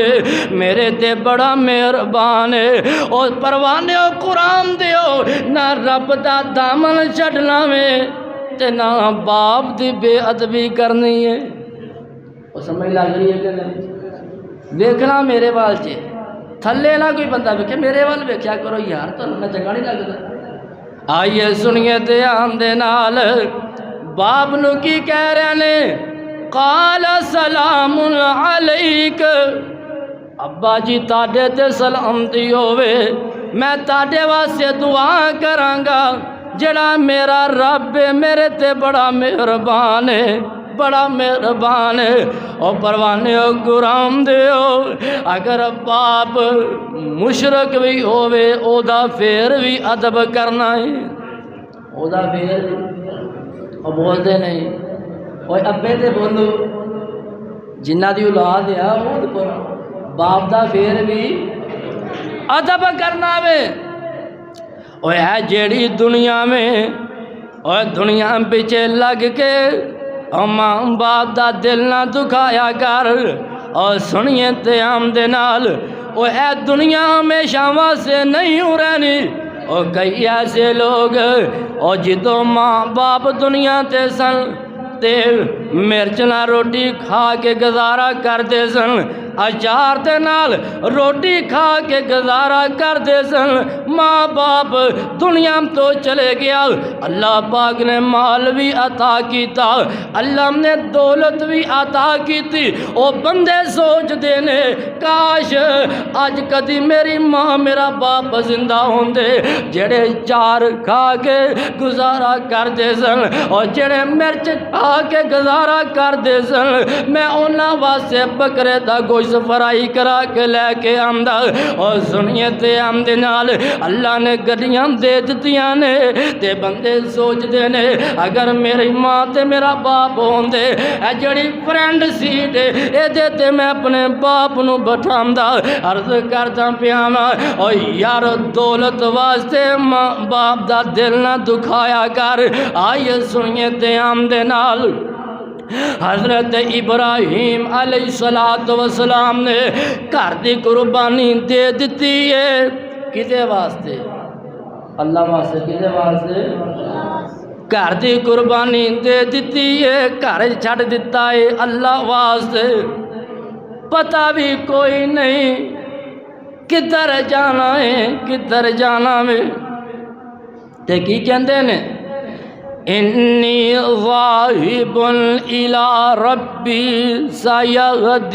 میرے تے بڑا مہربان ہے اور پروانے ہو قرآن دیو نہ رب دا دامن چھڑنا میں تے نہ باپ دی بے ادبی کرنی ہے وہ سمجھ لگ رہی ہے کہ نہیں دیکھنا میرے وال چے تھلے نہ کوئی بندہ ویکھے میرے وال ویکھیا کرو یار تو میں چنگا نہیں لگتا آئیے سنیے دھیان دے نال باپ نو کی کہہ رہے نے قال سلام علیک ابا جی تاڑے تے سلامتی ہوئے میں تاڑے واسطے دعا کرانگا جڑا میرا رب میرے تے بڑا مہربان ہے بڑا مہربان ہے اور پروانے ہو گرام دیو اگر باپ مشرک بھی ہوئے او دا پھر بھی ادب کرنا ہے او دا پھر اور بولتے نہیں اور ابے تے بولو جنہ دی اولاد ہے وہ باپ دا پھر بھی ادب کرنا ہے اور ہے جیڑی دنیا میں اور دنیا پیچھے لگ کے ماں باپ دا دل نہ دکھایا کر اور سنیے قیام دے نال او اے دنیا ہمیشہ واسطے نہیں ہو رہنی اور کئی ایسے لوگ اور جدوں ماں باپ دنیا تے سن تے مرچ نہ روٹی کھا کے گزارا کرتے سن اچار دے نال روٹی کھا کے گزارا کرتے سن ماں باپ دنیا تو چلے گیا اللہ پاک نے مال بھی عطا کیتا اللہ نے دولت بھی عطا کیتی او بندے سوچ دینے کاش آج کدی میری ماں میرا باپ زندہ ہوندے جڑے چار کھا کے گزارا کرتے سن اور جڑے مرچ کھا کے گزارا کرتے سن میں انہاں واسطے بکرے دا گوشت فرائی کرا کے لے کے آمدہ اور سنیے تے آمدے نال اللہ نے گڈیاں دے دتیاں نے تے بندے سوچ دے نے اگر میری ماں تے میرا باپ ہوندے اے جڑی فرینڈ سیٹ اے دے تے میں اپنے باپ نو بٹھامدا عرض کردا پیاں او یار دولت واسطے ماں باپ دا دل نہ دکھایا کر آئیے سنیے تے آمدے نال حضرت ابراہیم علیہ السلام نے گھر دی قربانی دے دیتی ہے کدے واسطے اللہ واسطے کدے واسطے گھر دی قربانی دے دیتی ہے گھر چھڑ دیتا ہے اللہ واسطے پتہ بھی کوئی نہیں کدھر جانا ہے کدھر جانا میں تے کی کہندے نے انی ذاہب الی ربی سیہدین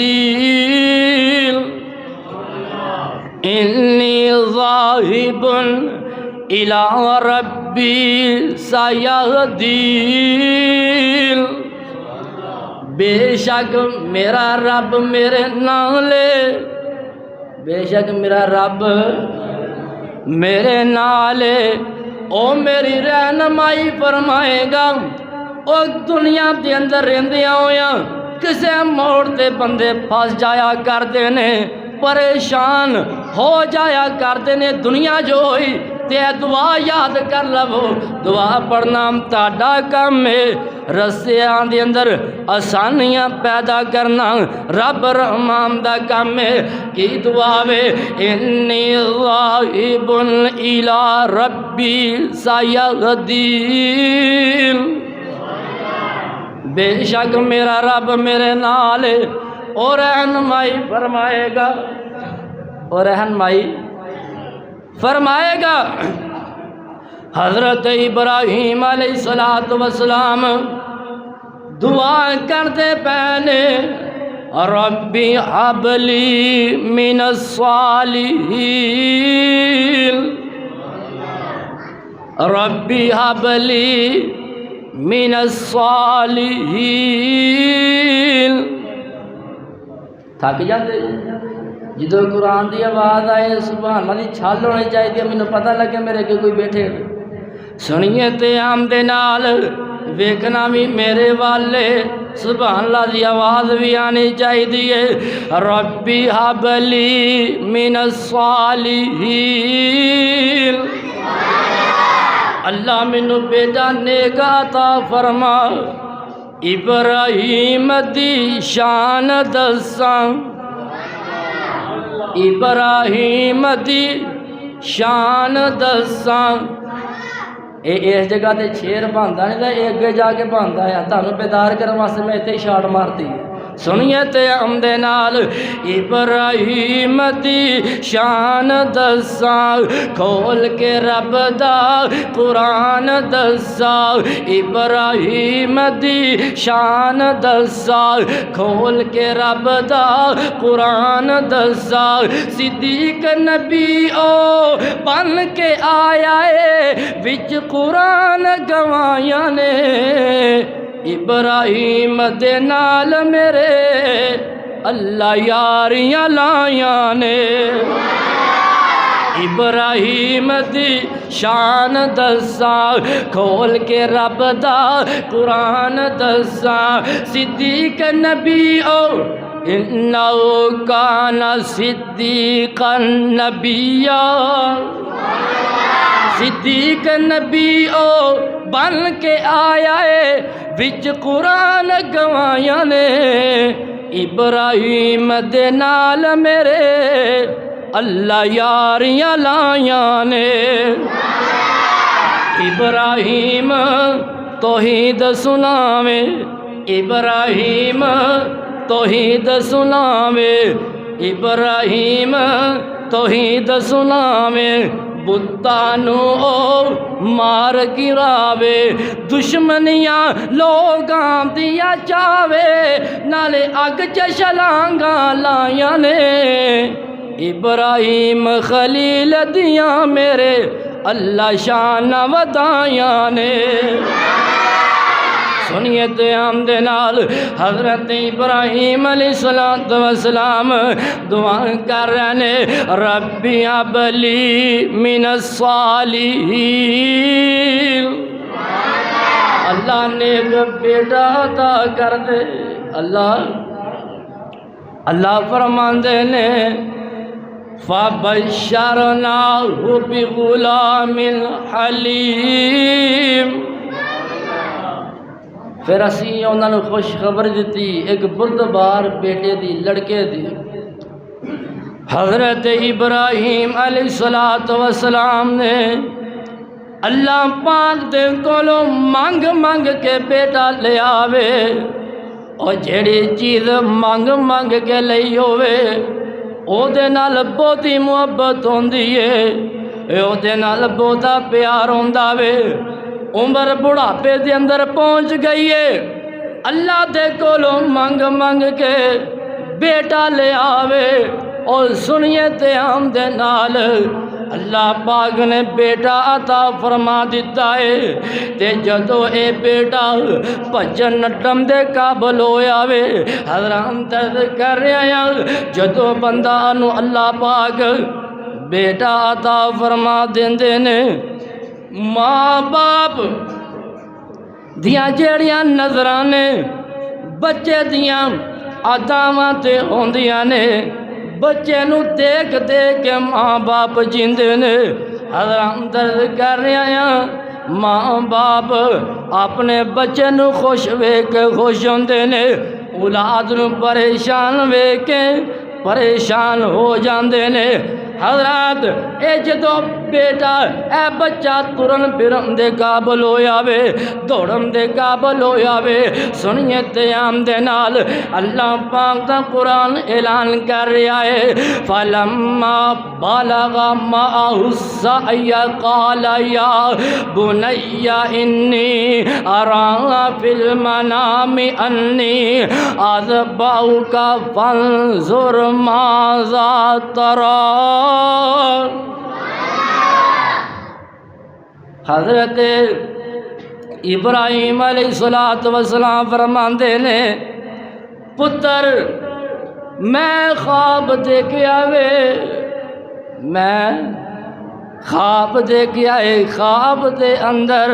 انی ذاہب الی ربی سیہدین، بے شک میرا رب میرے نالے، بے شک میرا رب میرے نالے، او میری رہنمائی فرمائے گا۔ او دنیا دے اندر رہندیاں ہویاں کسے موڑ تے بندے پھس جایا کردے نے، پریشان ہو جایا کردے نے، دنیا جو ہوئی تے دعا یاد کر لو، دعا پڑھنا تہاڈا کم ہے، رستیاں دے اندر آسانیاں پیدا کرنا رب رحمان دا کم ہے۔ کی دعا وے؟ انی ذاہب الی ربی سیہدین، بے شک میرا رب میرے نال اور رہنمائی فرمائے گا، اور رہنمائی فرمائے گا۔ حضرت ابراہیم علیہ السلام دعا کرتے پہنے، ربی ہب لی من الصالحین، ربی ہب لی من الصالحین۔ تھک جاتے جدو قرآن دی آواز آئے سبحان اللہ دی چھال ہونی چاہیے، مینوں پتہ لگے میرے کے کوئی بیٹھے، سنیے تے آم دے نال ویکھنا بھی میرے والے، سبحان اللہ دی آواز بھی آنی چاہیے۔ ربی ہب لی من الصالحین، اللہ مینوں بیٹا نیک عطا فرما، ابراہیم دی شان دساں، ابراہیم دی شان دساں۔ اس جگہ تے شیر بنتا نہیں تھا، یہ اگے جا کے بنتا ہے، تمہیں بیدار کرنے واسطے میں اتنے شاٹ مارتی ہے۔ سنیے تے آمدے نال، ابراہیم دی شان دساں، کھول کے رب دا قرآن دساں، ابراہیم دی شان دساں، کھول کے رب دا قرآن دساں۔ صدیق نبی او بن کے آیا ہے، وچ قرآن گوایاں نے، ابراہیم دے نال میرے اللہ یاریاں لائیاں نے۔ ابراہیم دی شان دساں، کھول کے رب دا قرآن دساں۔ صدیق نبی او انہو کان صدیقا نبیا، صدیق نبی او بن کے آیا ہے، وچ قرآن گوایاں نے، ابراہیم دے نال میرے اللہ یاریاں لائیاں نے۔ ابراہیم توحید سناوے، ابراہیم توحید سناوے، ابراہیم توحید سناوے، بتانو او مار گراوے، دشمنیاں لوگاں دیا چاوے، نالے اگ چ چھلانگاں لائیاں نے، ابراہیم خلیل دیاں میرے اللہ شان ودائیاں نے۔ سنیے تے آمدے نال حضرت ابراہیم علیہ السلام دعا کر رہے، ربی ہب لی من الصالحین، اللہ نیک بیٹا عطا کر دے۔ اللہ فرماندے نے، فَبَشَّرْنَاهُ بِغُلَامٍ حَلِيمٍ، پھر اسی انہوں نے خوشخبری دیتی ایک بردبار بیٹے دی، لڑکے دی۔ حضرت ابراہیم علیہ السلام نے اللہ پاک دے کولوں مانگ مانگ کے بیٹا لے آوے، اور جیڑی چیز مانگ مانگ کے لئی ہوئے او دے نال بہتی محبت ہوندی ہے، او دے نال بہتا پیار ہوندا وے۔ عمر بڑھاپے دے اندر پہنچ گئی ہے، اللہ دے کولوں مانگ مانگ کے بیٹا لے آوے، اور سنیے تے ہم دے نال اللہ پاک نے بیٹا عطا فرما دیتا ہے تے جدو اے بیٹا بھجن نٹن دے قابل ہویا وے حضرات درد کر رہے ہیں جدو بندہ نو اللہ پاک بیٹا عطا فرما دیندے نے ماں باپ دیاں جیڑیاں نظرانے بچے دیاں عطاواں تے ہوندیاں نے بچے نو دیکھ دیکھ کے ماں باپ جیندے نے حضرات درد کر رہے ہیں ماں باپ اپنے بچے نو خوش ویکھ کے خوش ہوندے نے اولاد نو پریشان ویکھ کے پریشان ہو جاندے نے حضرات اے جدو بیٹا اے بچہ ترن پھرن دے قابل ہویا وے دوڑن دے قابل ہویا وے سنیے تے آم دے نال اللہ پاک دا قرآن اعلان کر رہا ہے فَلَمَّا بَلَغَ مَعَهُ السَّعْيَ قَالَ يَا بُنَيَّ إِنِّي أَرَىٰ فِي الْمَنَامِ أَنِّي أَذْبَحُكَ فَانظُرْ مَاذَا تَرَىٰ حضرت ابراہیم علیہ السلام فرماندے نے پتر میں خواب دیکھیا وے میں خواب دیکھیا ہے خواب دے اندر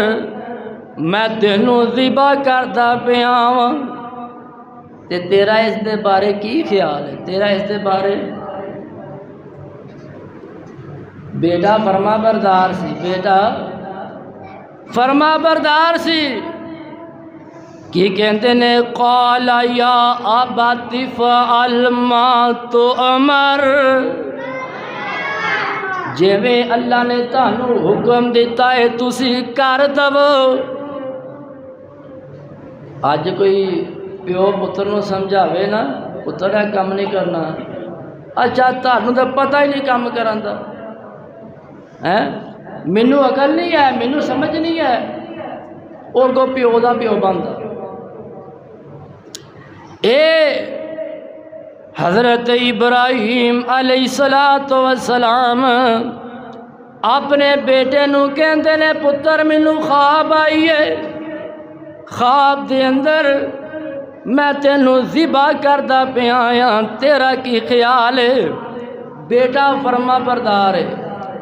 میں تینوں ذبح کردا پیا ہاں تے تیرا اس دے بارے کی خیال ہے تیرا اس دے بارے بیٹا فرما بردار سی بیٹا فرما بردار سی کی کہتے نے قال یا ابت فعل ما تؤمر جویں اللہ نے تانوں حکم دیتا ہے تسی کر دو اج کوئی پیو پتر نو سمجھاوے نا پتر ہے کام نہیں کرنا اچھا تانوں تے پتہ ہی نہیں کام کرن دا مینو عقل نہیں ہے مینو سمجھ نہیں ہے اور کو پیو دا پیو بنتا اے حضرت ابراہیم علیہ السلام اپنے بیٹے نو کہندے نے پتر مینو خواب آئی ہے خواب دے اندر میں تینوں ذبح کردا پیا ہاں تیرا کی خیال ہے بیٹا فرما بردار ہے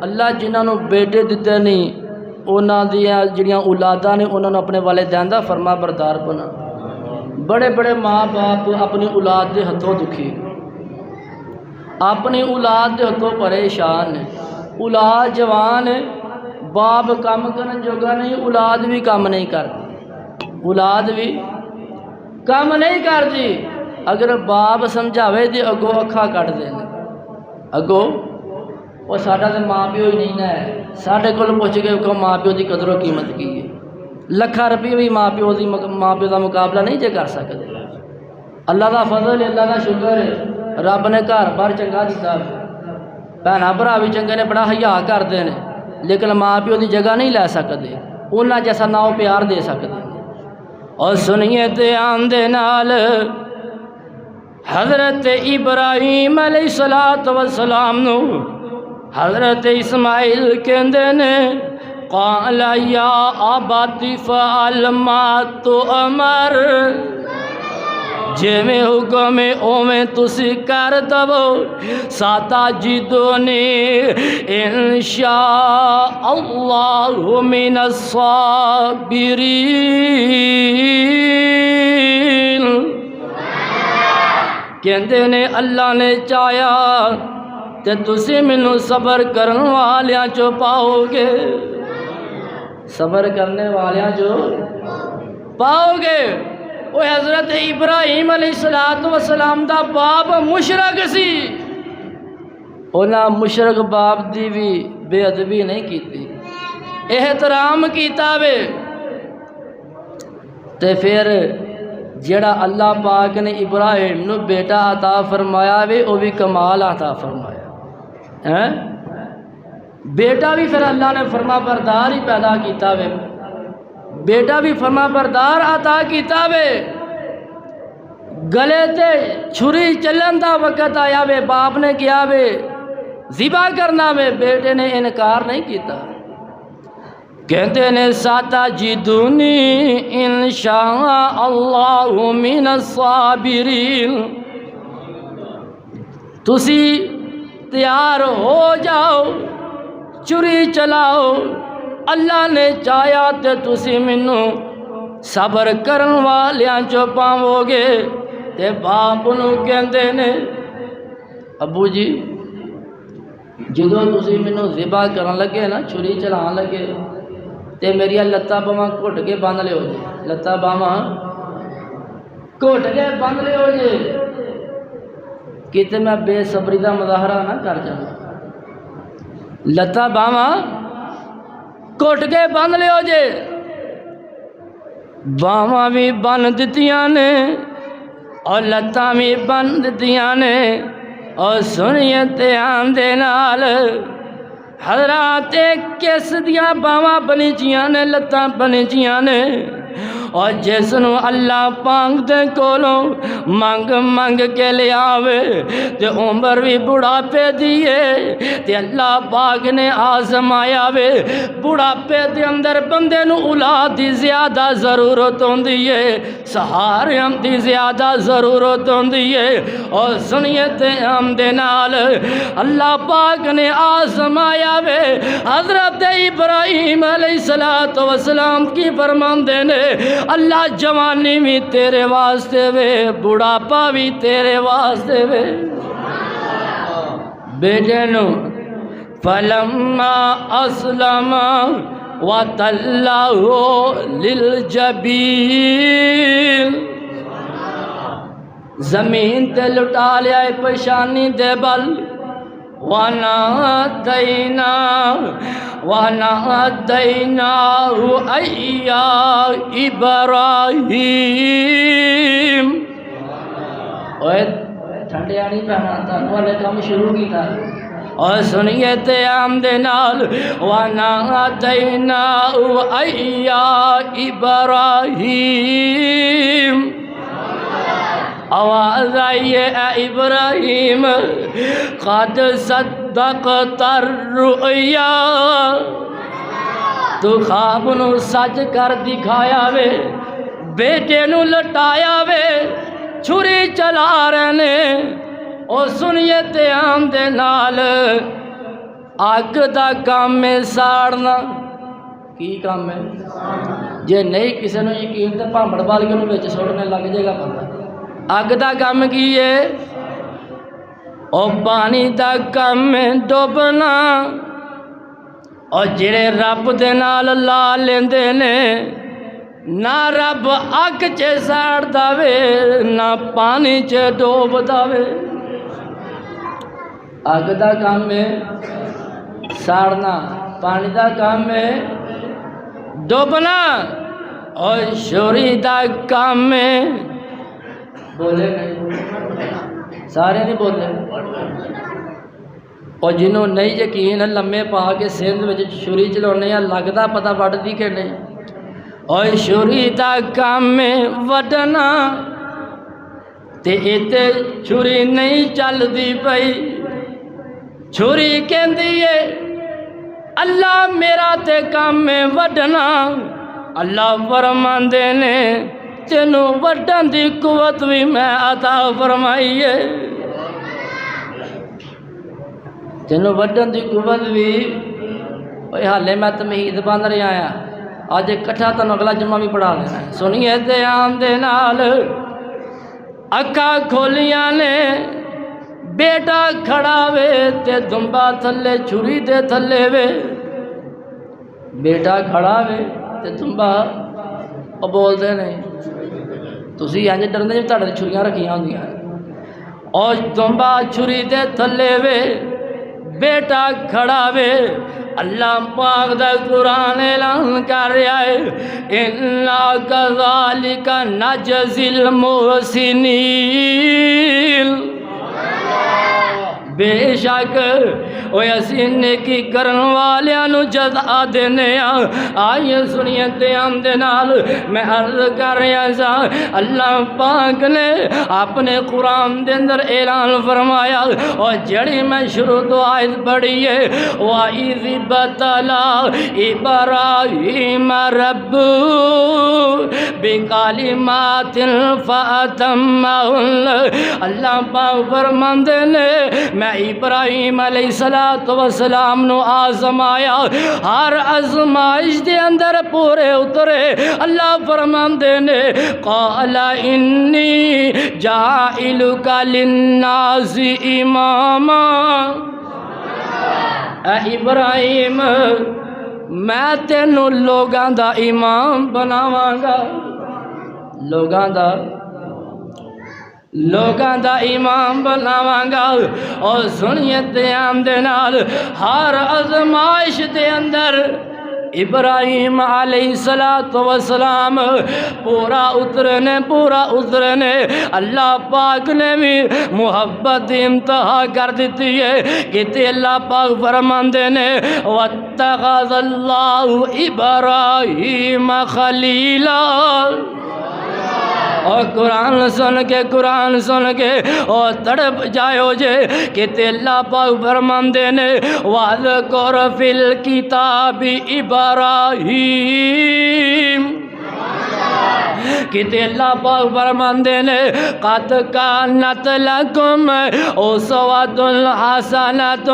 اللہ جنہاں نو بیٹے دیتے نہیں انہاں دیاں جڑیاں اولاداں نے انہاں نو اپنے والدین دا فرما بردار بنا بڑے بڑے ماں باپ اپنی اولاد دے ہتھوں دکھی اپنی اولاد دے ہتھوں پریشان ہے اولاد جوان ہے باپ کام کرن جوگا نہیں اولاد بھی کام نہیں کرتی اولاد بھی کام نہیں کرتی اگر باپ سمجھاوے تے اگوں اکھا کٹ دے اگوں وہ ساڈا تے ماں پیو ہی نہیں نہ ہے ساڈے کول پوچھ کے کو ماں پیو دی قدر و قیمت کی ہے لکھاں روپیے بھی ماں پیو دا مقابلہ نہیں جے کر سکتے اللہ دا فضل ہے اللہ دا شکر ہے رب نے گھر بار چنگا دیتا بھیناں بھرا بھی چنگے نے بڑا حیا کردے نے لیکن ماں پیو دی جگہ نہیں لے سکتے انہاں جیسا ناؤ پیار دے سکتے اور سنیے تے آن دے نال حضرت ابراہیم علیہ السلام نو حضرت اسماعیل کہندے نے قال یا ابت فعل ما تؤمر جویں حکم اوویں تسی کر دو ستجدنی انشاء اللہ من الصابرین کہندے نے اللہ نے چاہیا تے تسی مینوں صبر کرن والیاں چو پاؤ گے صبر کرنے والیاں جو پاؤ گے وہ حضرت ابراہیم علیہ السلام دا باپ مشرک سی انہاں مشرک باپ دی بھی بے ادبی نہیں کیتی احترام کیتا وے تے پھر جڑا اللہ پاک نے ابراہیم نو بیٹا عطا فرمایا وے وہ بھی کمال عطا فرمایا بیٹا بھی پھر اللہ نے فرما بردار ہی پیدا کیتا وے بیٹا بھی فرما بردار عطا کیتا وے گلے تے چھری چلن دا وقت آیا وے، باپ نے کیا وے ذبح کرنا وے، بیٹے نے انکار نہیں کیتا، کہتے نے ساتا جدونی انشاء اللہ من الصابرین، تسی تیار ہو جاؤ چری چلاؤ، اللہ نے چاہیا تے تسی منوں صبر کرن والیاں چو پاؤ گے۔ تے باپ نو کہندے نے ابو جی جدوں تسی منوں ذبح کرن لگے نا، چھری چلان لگے تے میری لتاں باواں گھٹ کے بن لیو جی، لتاں باواں گھٹ کے بن لیو جی، کتے میں بے صبری دا مظاہرہ نہ کر جاواں، لتاں باواں گھٹ کے بن لیو جی۔ باواں بھی بن دتیاں نے اور لتاں بھی بن دتیاں نے، اور سنیے دھیان دے نال حضرات کس دیاں باواں بنی جیاں نے، لتاں بنی جیاں نے، اور جس نو اللہ پاک دے کولوں منگ منگ کے لے آوے تے عمر بھی بڑھاپے دیے تے اللہ پاک نے آزمایا وے، بڑھاپے دے اندر بندے نو اولاد دی زیادہ ضرورت ہوندی ہے، سہاریاں دی زیادہ ضرورت ہوندی ہے، اور سنیے تے ہم دے نال اللہ پاک نے آزمایا وے۔ حضرت ابراہیم علیہ السلام کی فرماندے نے اللہ جوانی بھی تیرے واسطے وے، بڑھاپا بھی تیرے واسطے وے، بیٹے نو فلما اسلم وتلہ للجبین، زمین تے لٹا لیا پیشانی دے بل، وَنَادَيْنَاهُ أَيْ يَا إِبْرَاہِیم۔ اوہ ٹھنڈے آنی پہنا تھا والے کام شروع کی تھا، اور سنیے تے آم دے نال وَنَادَيْنَاهُ أَيْ يَا إِبْرَاہِیم، آواز آئیے اے ابراہیم قد صدقت الرؤیا، تو خواب نو سچ کر دکھایا وے، بیٹے نو لٹایا وے، چھری چلا رہنے، او سنیے تے آم دے نال اگ دا کام میں ساڑنا، کی کام ہے جے نہیں کسی نو یقین تے پامڑ بالیوں نو وچ سوڑنے لگ جائے گا پتہ، اگ دا کام کی ہے، او پانی دا کام میں ڈوبنا، اور جڑے رب دے نال لا لیندے نے نہ رب اگ چے ساڑ داوے نہ پانی چے ڈوب داوے، اگ دا کام میں ساڑنا، پانی دا کام میں ڈوبنا، اور شوری دا کام میں بولے نہیں سارے نہیں بولے، اور جنہوں نہیں یقین لمے پا کے سندھ میں چھری چلانے یا لگتا پتہ وڈ دی کہ نہیں، اور چھری دا کام میں وڈنا تے ایتے چھری نہیں چل دی پئی، چھری کہندی ہے اللہ میرا تے کام میں وڈنا، اللہ فرماندے نے تینو وڈن دی قوت بھی میں عطا فرمائیے، تینو وڈن دی قوت بھی، حالے میں تمہید بن رہا آیا، آج کٹھا تنو اگلا جمعہ بھی پڑھا لینا ہے۔ سنیے دھیان دے نال اکھا کھولیاں نے، بیٹا کھڑا وے تے دمبا تھلے چھری دے تھلے وے، بیٹا کھڑا وے تے دمبا اور بول دے نہیں، تسی انج ڈرنے جب تہاڈے چھریاں رکھیاں ہوندیاں، اور دمبا چھری دے تھلے وے، بیٹا کھڑا وے، اللہ پاک دا قرآن اعلان کر رہا ہے اِنَّا كَذَلِكَ نَجْزِي الْمُحْسِنِينَ، بے شک اوے اسی نیکی کرن والیاں نو جزا دینے آئیے سنیے تیام دے نال میں عرض کر رہا سا اللہ پاک نے اپنے قرآن دے اندر اعلان فرمایا اور جڑی میں شروع تو آیت پڑھی ہے وَإِذِ ابْتَلَىٰ إِبْرَاهِيمَ رَبُّهُ بِكَلِمَاتٍ فَأَتَمَّهُنَّ اللہ پاک فرماندے نے میں ابراہیم علیہ السلام نو آزمایا ہر آزمائش دے اندر پورے اترے اللہ فرماندے نے قال انی جاعلک للناس اماما اے ابراہیم میں تینوں لوگاں دا امام بناواں گا لوگاں دا امام بناواں گا اور سنیے تیام دے نال ہر آزمائش دے اندر ابراہیم علیہ السلام پورا اترنے اللہ پاک نے بھی محبت انتہا کر دیتی ہے کہ اللہ پاک فرماندے نے وَاتَّخَذَ اللَّهُ إِبْرَاهِيمَ خَلِيلًا اور قرآن سن کے اور تڑپ جائے جے کہ اللہ پاک فرماندے نے وَاذْكُرْ فِي الْكِتَابِ إِبْرَاهِيمَ کہ اللہ پاک فرماندے نے قَدْ كَانَتْ لَكُمْ أُسْوَةٌ حَسَنَةٌ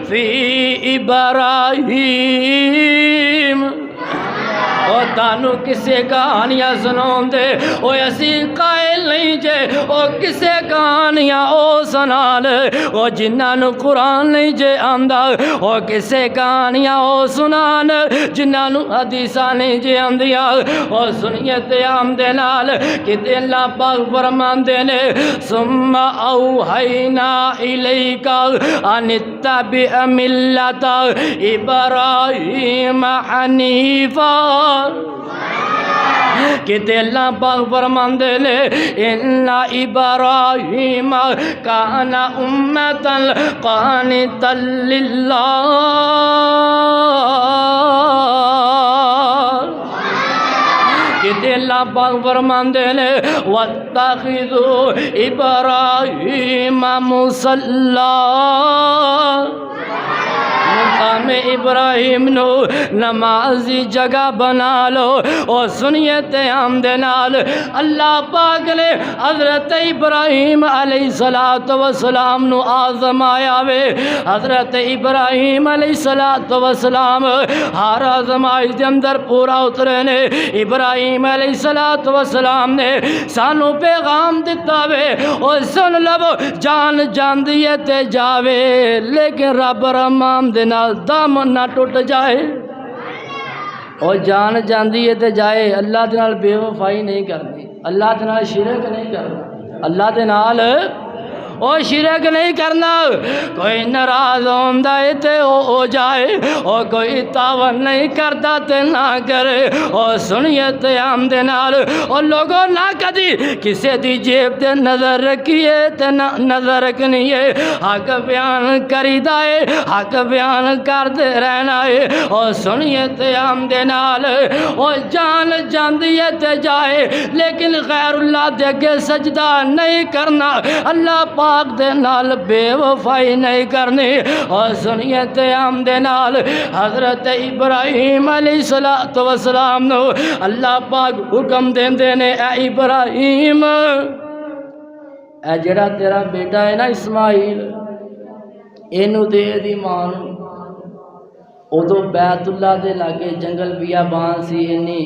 فِي إِبْرَاهِيمَ اور تانوں کسے کہانیاں سناؤں دے او اسی قائل نہیں جے او کسے کہانیاں او سنا لے او جنہاں نو قرآن نہیں جے آندہ او کسے کہانیاں او سنان جنہاں نو حدیثاں نہیں جے آندیاں او سنیے تیام دے نال کہ اللہ پاک فرماندے نے ثم اوحینا الیک ان اتبع ملت ابراہیم حنیفا کہ اللہ پاک فرماندے نے ان ابراہیم کان امتا قانتا للہ کہ اللہ پاک فرماندے نے وَاتَّخِذُوا إِبْرَاهِيمَ مُصَلًّى مقام ابراہیم نو نمازی جگہ بنا لو اور سنیے تیام دے نال اللہ پاک نے حضرت ابراہیم علیہ السلام نو آزمایا وے حضرت ابراہیم علیہ السلام ہر آزمائش دے اندر پورا اترے نے ابراہیم علیہ السلام نے سانو پیغام دیتا وے اور سن لو جان دیئے تے جاوے لیکن رب رحمان دے نال دامن نہ ٹوٹ جائے اور جان جاندی ہے تے جائے اللہ دے نال بے وفائی نہیں کرنی اللہ دے نال شرک نہیں کرنا اللہ دے نال اور شرک نہیں کرنا کوئی ناراض ہوندہ ہے تے ہو جائے اور کوئی تعاون نہیں کرتا تے نہ کرے اور سنیے تیام دے نال اور لوگوں نہ کدی کسے دی جیب تے نظر رکھیے تے نظر رکھنی ہے حق بیان کری دائے حق بیان کر دے رہنا ہے اور سنیے تیام دے نال اور جان جاندیے تے جائے لیکن غیر اللہ دے کے سجدہ نہیں کرنا اللہ پاک دے نال بے وفائی نہیں کرنی اور سنیے تیام دے نال حضرت ابراہیم علیہ السلام نو اللہ پاک حکم دیندے نے اے ابراہیم اے جڑا تیرا بیٹا ہے نا اسماعیل اینو دے دی ماں ادو بیت اللہ دے لاگے جنگل بیابان سی اینی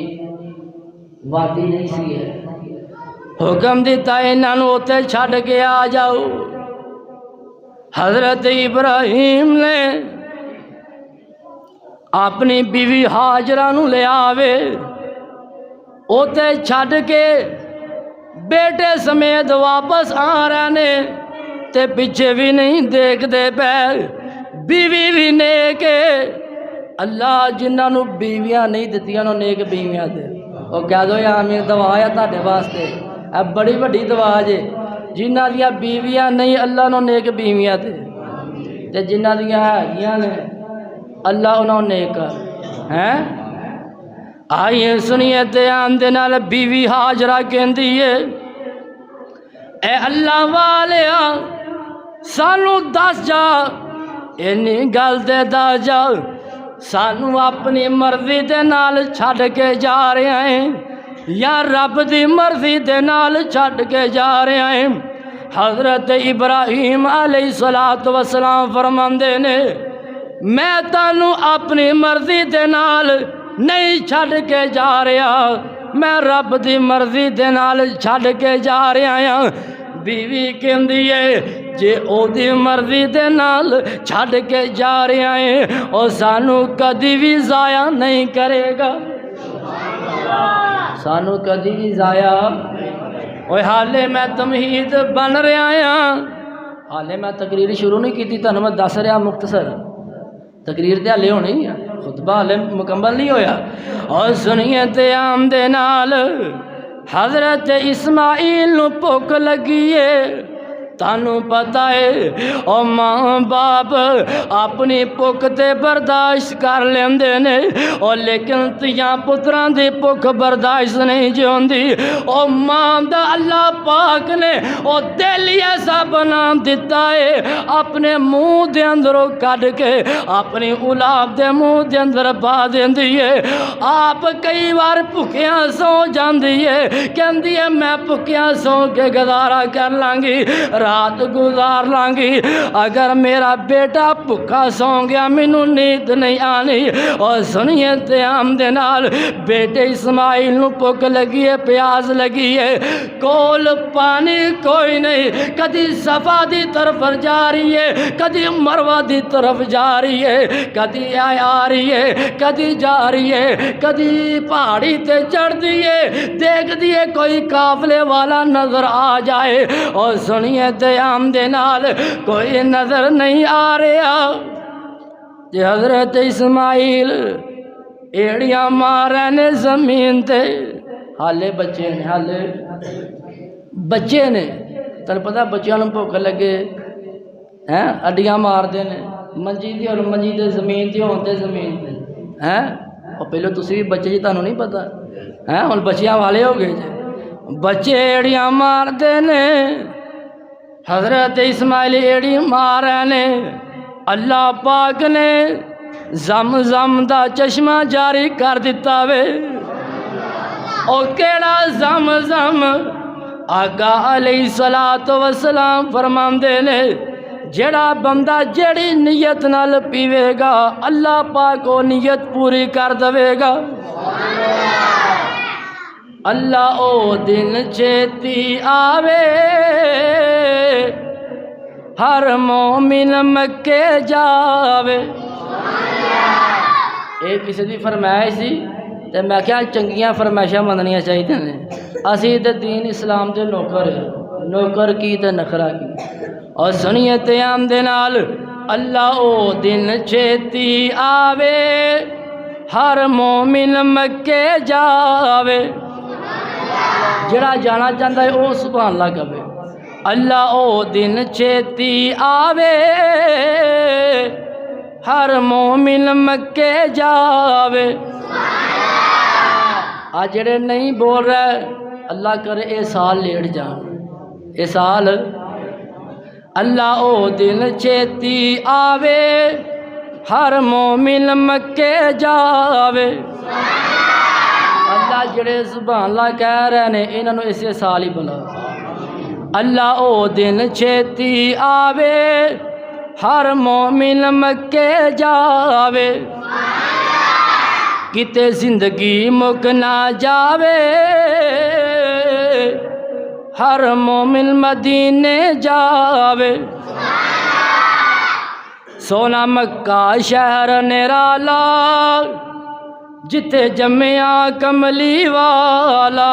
وادی نہیں سی ہے حکم دیتا انہاں نو تے چھڈ کے آ جاؤ حضرت ابراہیم نے اپنی بیوی ہاجرہ نو لے آوے اوتے چھڈ کے بیٹے سمیت واپس آ رہے نے تے پیچھے بھی نہیں دیکھ دے پے بیوی بھی نیک اللہ جنہاں نو بیویاں نہیں دتیاں نو نیک بیویاں دے اور کہہ دو یا آمین دعا ہے تہاڈے واسطے اب بڑی بڑی دعا جے جنہاں دیاں بیویاں نہیں اللہ نو نیک بیویاں دے تے جنہ دیاں ہیگیاں نے اللہ انہوں نے کر ہیں آئیے سنیے تے آمدے نال بیوی ہاجرہ کہندی ہے اے اللہ والیا سانو دس جا اینی گل دے دا جا سانو اپنی مرضی دے نال چھڈ کے جا رہے ہیں یا رب دی مرضی دے نال چھڈ کے جا رہے ہیں حضرت ابراہیم علیہ السلام فرماندے نے میں تانو اپنی مرضی دے نال نہیں چھڈ کے جا رہا میں رب دی مرضی دے نال چھڈ کے جا رہا ہاں بیوی کہندی ہے جے او دی مرضی دے نال چھڈ کے جا رہا ہے او سانو کدی بھی ضائع نہیں کرے گا سانو کدی بھی ضائع اوے حالے میں تمہید بن رہا ہاں حالے میں تقریر شروع نہیں کی تھی میں دس رہا مختصر تقریر تے حالے ہونی ہے خطبہ حالے مکمل نہیں ہویا اور سنیے تے آمدے نال حضرت اسماعیل نو بھوک لگی ہے تانوں پتہ ہے او ماں باپ اپنی بھوک تے برداشت کر لیندے نے او لیکن تیاں پتراں دی بھوک برداشت نہیں جی ہوندی او ماں دا اللہ پاک نے او دل ایسا بنا دیتا ہے اپنے منہ دے اندروں کڈ کے اپنی اولاد دے منہ دے اندر پا دیندی ہے آپ کئی بار بھکیاں سو جاندی ہے کہندی ہے میں بھکیاں سو کے گزارا کر لانگی رات گزار لانگی اگر میرا بیٹا بھکا سو گیا مینوں نیند نہیں آنی اور سنیے تے آمدے نال بیٹے اسماعیل نو بھوک لگی ہے پیاس لگی ہے کول پانی کوئی نہیں کدی صفا دی طرف جا رہی ہے کدی مروہ دی طرف جا رہی ہے کدی آ رہی ہے کدی جا رہی ہے کدی پہاڑی تے چڑھ دیئے دیکھ دیئے کوئی قافلے والا نظر آ جائے اور سنیے تے آمدے نال کوئی نظر نہیں آ رہا جے حضرت اسماعیل ایڑیاں مارے نے زمین تے حالے بچے نے حالے بچے نے تن پتہ بچیاں نوں بھوک لگے ہیں اڈیاں مار دے نے منجی دی اور منجی تے زمین تے ہون تے زمین تے ہیں اور پہلے تسی بھی بچے جی تانوں نہیں پتہ ہیں ہن بچیاں والے ہو گئے جے بچے ایڑیاں مار دے نے حضرت اسماعیل ایڑی مارے نے اللہ پاک نے زمزم دا چشمہ جاری کر دیتا وے او کیڑا زمزم آقا علیہ السلام فرماندے نے جڑا بندہ جڑی نیت نال پیوے گا اللہ پاک کو نیت پوری کر دے گا اللہ او دن چھتی آوے ہر مومن مکے جاوے یہ کسی دی فرمائش سی تے میں کیا چنگیاں فرمائشاں مننیاں چاہیے نے اسی تے دین اسلام دے نوکر کی تے نخرا کی اور سنیے تے آمدے نال اللہ او دن چھتی آوے ہر مومن مکے جاوے جڑا جانا چاہتا ہے وہ سبحان اللہ کہے اللہ او دن چھتی آوے ہر مومن مکے جاوے آج جڑے نہیں بول رہے اللہ کرے اے سال لیٹ جان اے سال اللہ او دن چھتی آوے ہر مومن مکے جاوے اللہ جڑے سبحان اللہ کہہ رہے نے انہوں نے اسے سال ہی بلا اللہ او دن چھتی آوے ہر مومن مکے جاوے کتے زندگی مک نہ جاوے ہر مومن مدینے جاوے سونا مکہ شہر نرالا جتے جمعیا کملی والا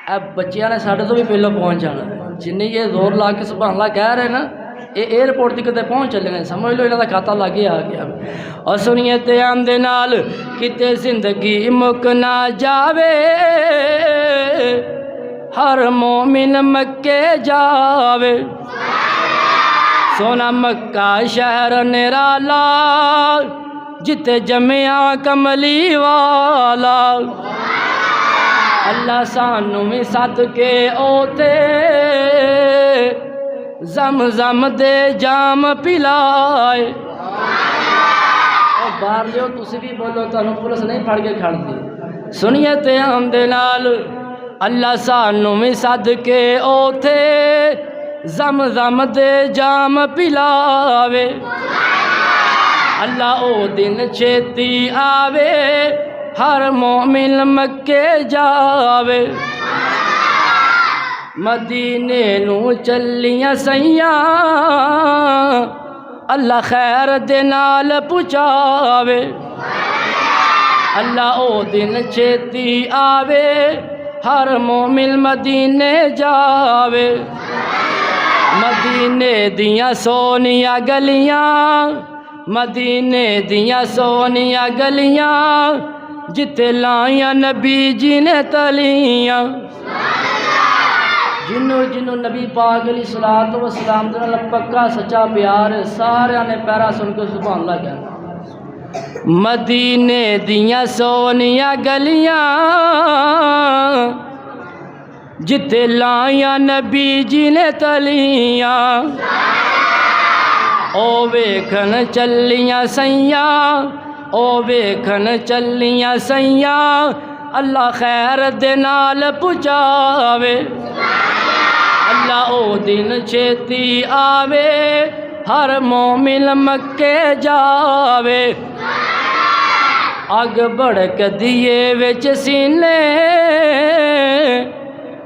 اب بچیاں نے ساڑھے تو بھی پہلو پہنچ جانا جنہیں یہ زور لا کے سبحان اللہ کہہ رہے ہیں نا یہ ایئرپورٹ تک پہنچ چلے نے سمجھ لو انہوں کا کھاتا لگے آ گیا اور سنیے تے آمدے نال کتے زندگی مک نہ جاوے ہر مومن مکے جاوے سونا مکہ شہر نرالا جتے جمیا کملی والا اللہ سانو بھی صدقے اوتے زمزم دے جام پلائے باہر لیو تسی بھی بولو تانوں پولیس نہیں پھڑ کے کھڑ دی سنیے تے ہم دے نال اللہ سانو بھی صدقے اوتے زمزم دے جام پلاوے اللہ او دن چھیتی آوے ہر مومن مکے جاوے مدینے نو چلیاں سیاں اللہ خیر دے نال پہنچاوے اللہ او دن چھیتی آوے ہر مومن مدینے جاوے مدینے دیاں سونیاں گلیاں مدینے دیاں سونیاں گلیاں جتے لائیاں نبی جی نے تلیاں جنوں نبی پاک علیہ الصلوۃ والسلام دے نال پکا سچا پیار ہے سارے نے پیرا سن کے سبحان اللہ کہنا مدینے دیاں سونیاں گلیاں جتے لائیاں نبی جی نے تلیاں او ویکھن چلیاں سیاں او ویکھن چلیاں سیاں اللہ خیر دے نال پہنچاوے اللہ او دن چھیتی آوے ہر مومن مکے جاوے اگ بڑک دیے وچ سینے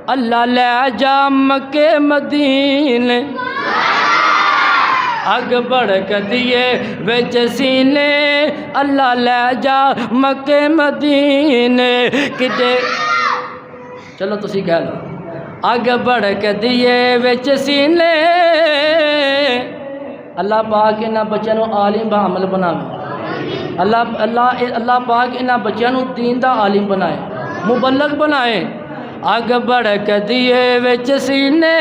اللہ لے جا مکے مدینے اگ بڑک دیے وچ سینے اللہ لے جا مکے مدینے کدے چلو تسی کہہ لو اگ بڑک دیے وچ سینے اللہ پاک انہاں بچیاں نو عالم با عمل بناوے اللہ پاک انہاں بچیاں نو دین دا عالم بنائے مبلغ بنائے اگ بڑک دیے وچ سینے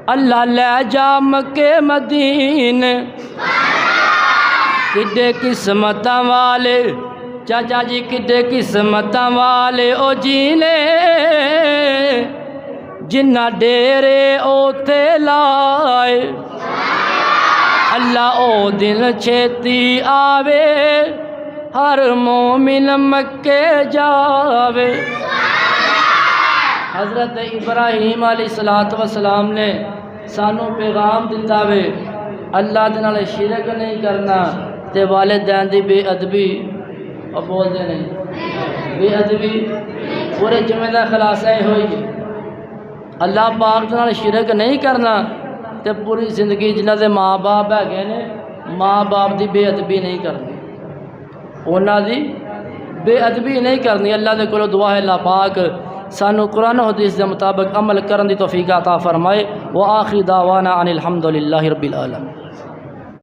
اللہ لے جا مکے مدینے کڈے قسمتاں والے چاچا جی کڈے قسمتاں والے او جینے جنہ ڈیرے اوتے لائے اللہ او دن چھیتی آوے ہر مومن مکے جاوے حضرت ابراہیم علیہ السلام نے سانو پیغام دیتا وے اللہ دے نال شرک نہیں کرنا تے والدین دی بے ادبی اور بول دے نہیں بے ادبی پورے جمعے دا خلاصہ ہوئی اللہ پاک دے نال شرک نہیں کرنا تے پوری زندگی جنہاں دے ماں باپ ہے نے ماں باپ دی بے ادبی نہیں کرنی انہاں دی بے ادبی نہیں کرنی اللہ دے کولوں دعا ہے اللہ پاک سانو قرآن و حدیث دے مطابق عمل کرن دی توفیق عطا فرمائے وآخر دعوانا ان الحمدللہ رب العالمین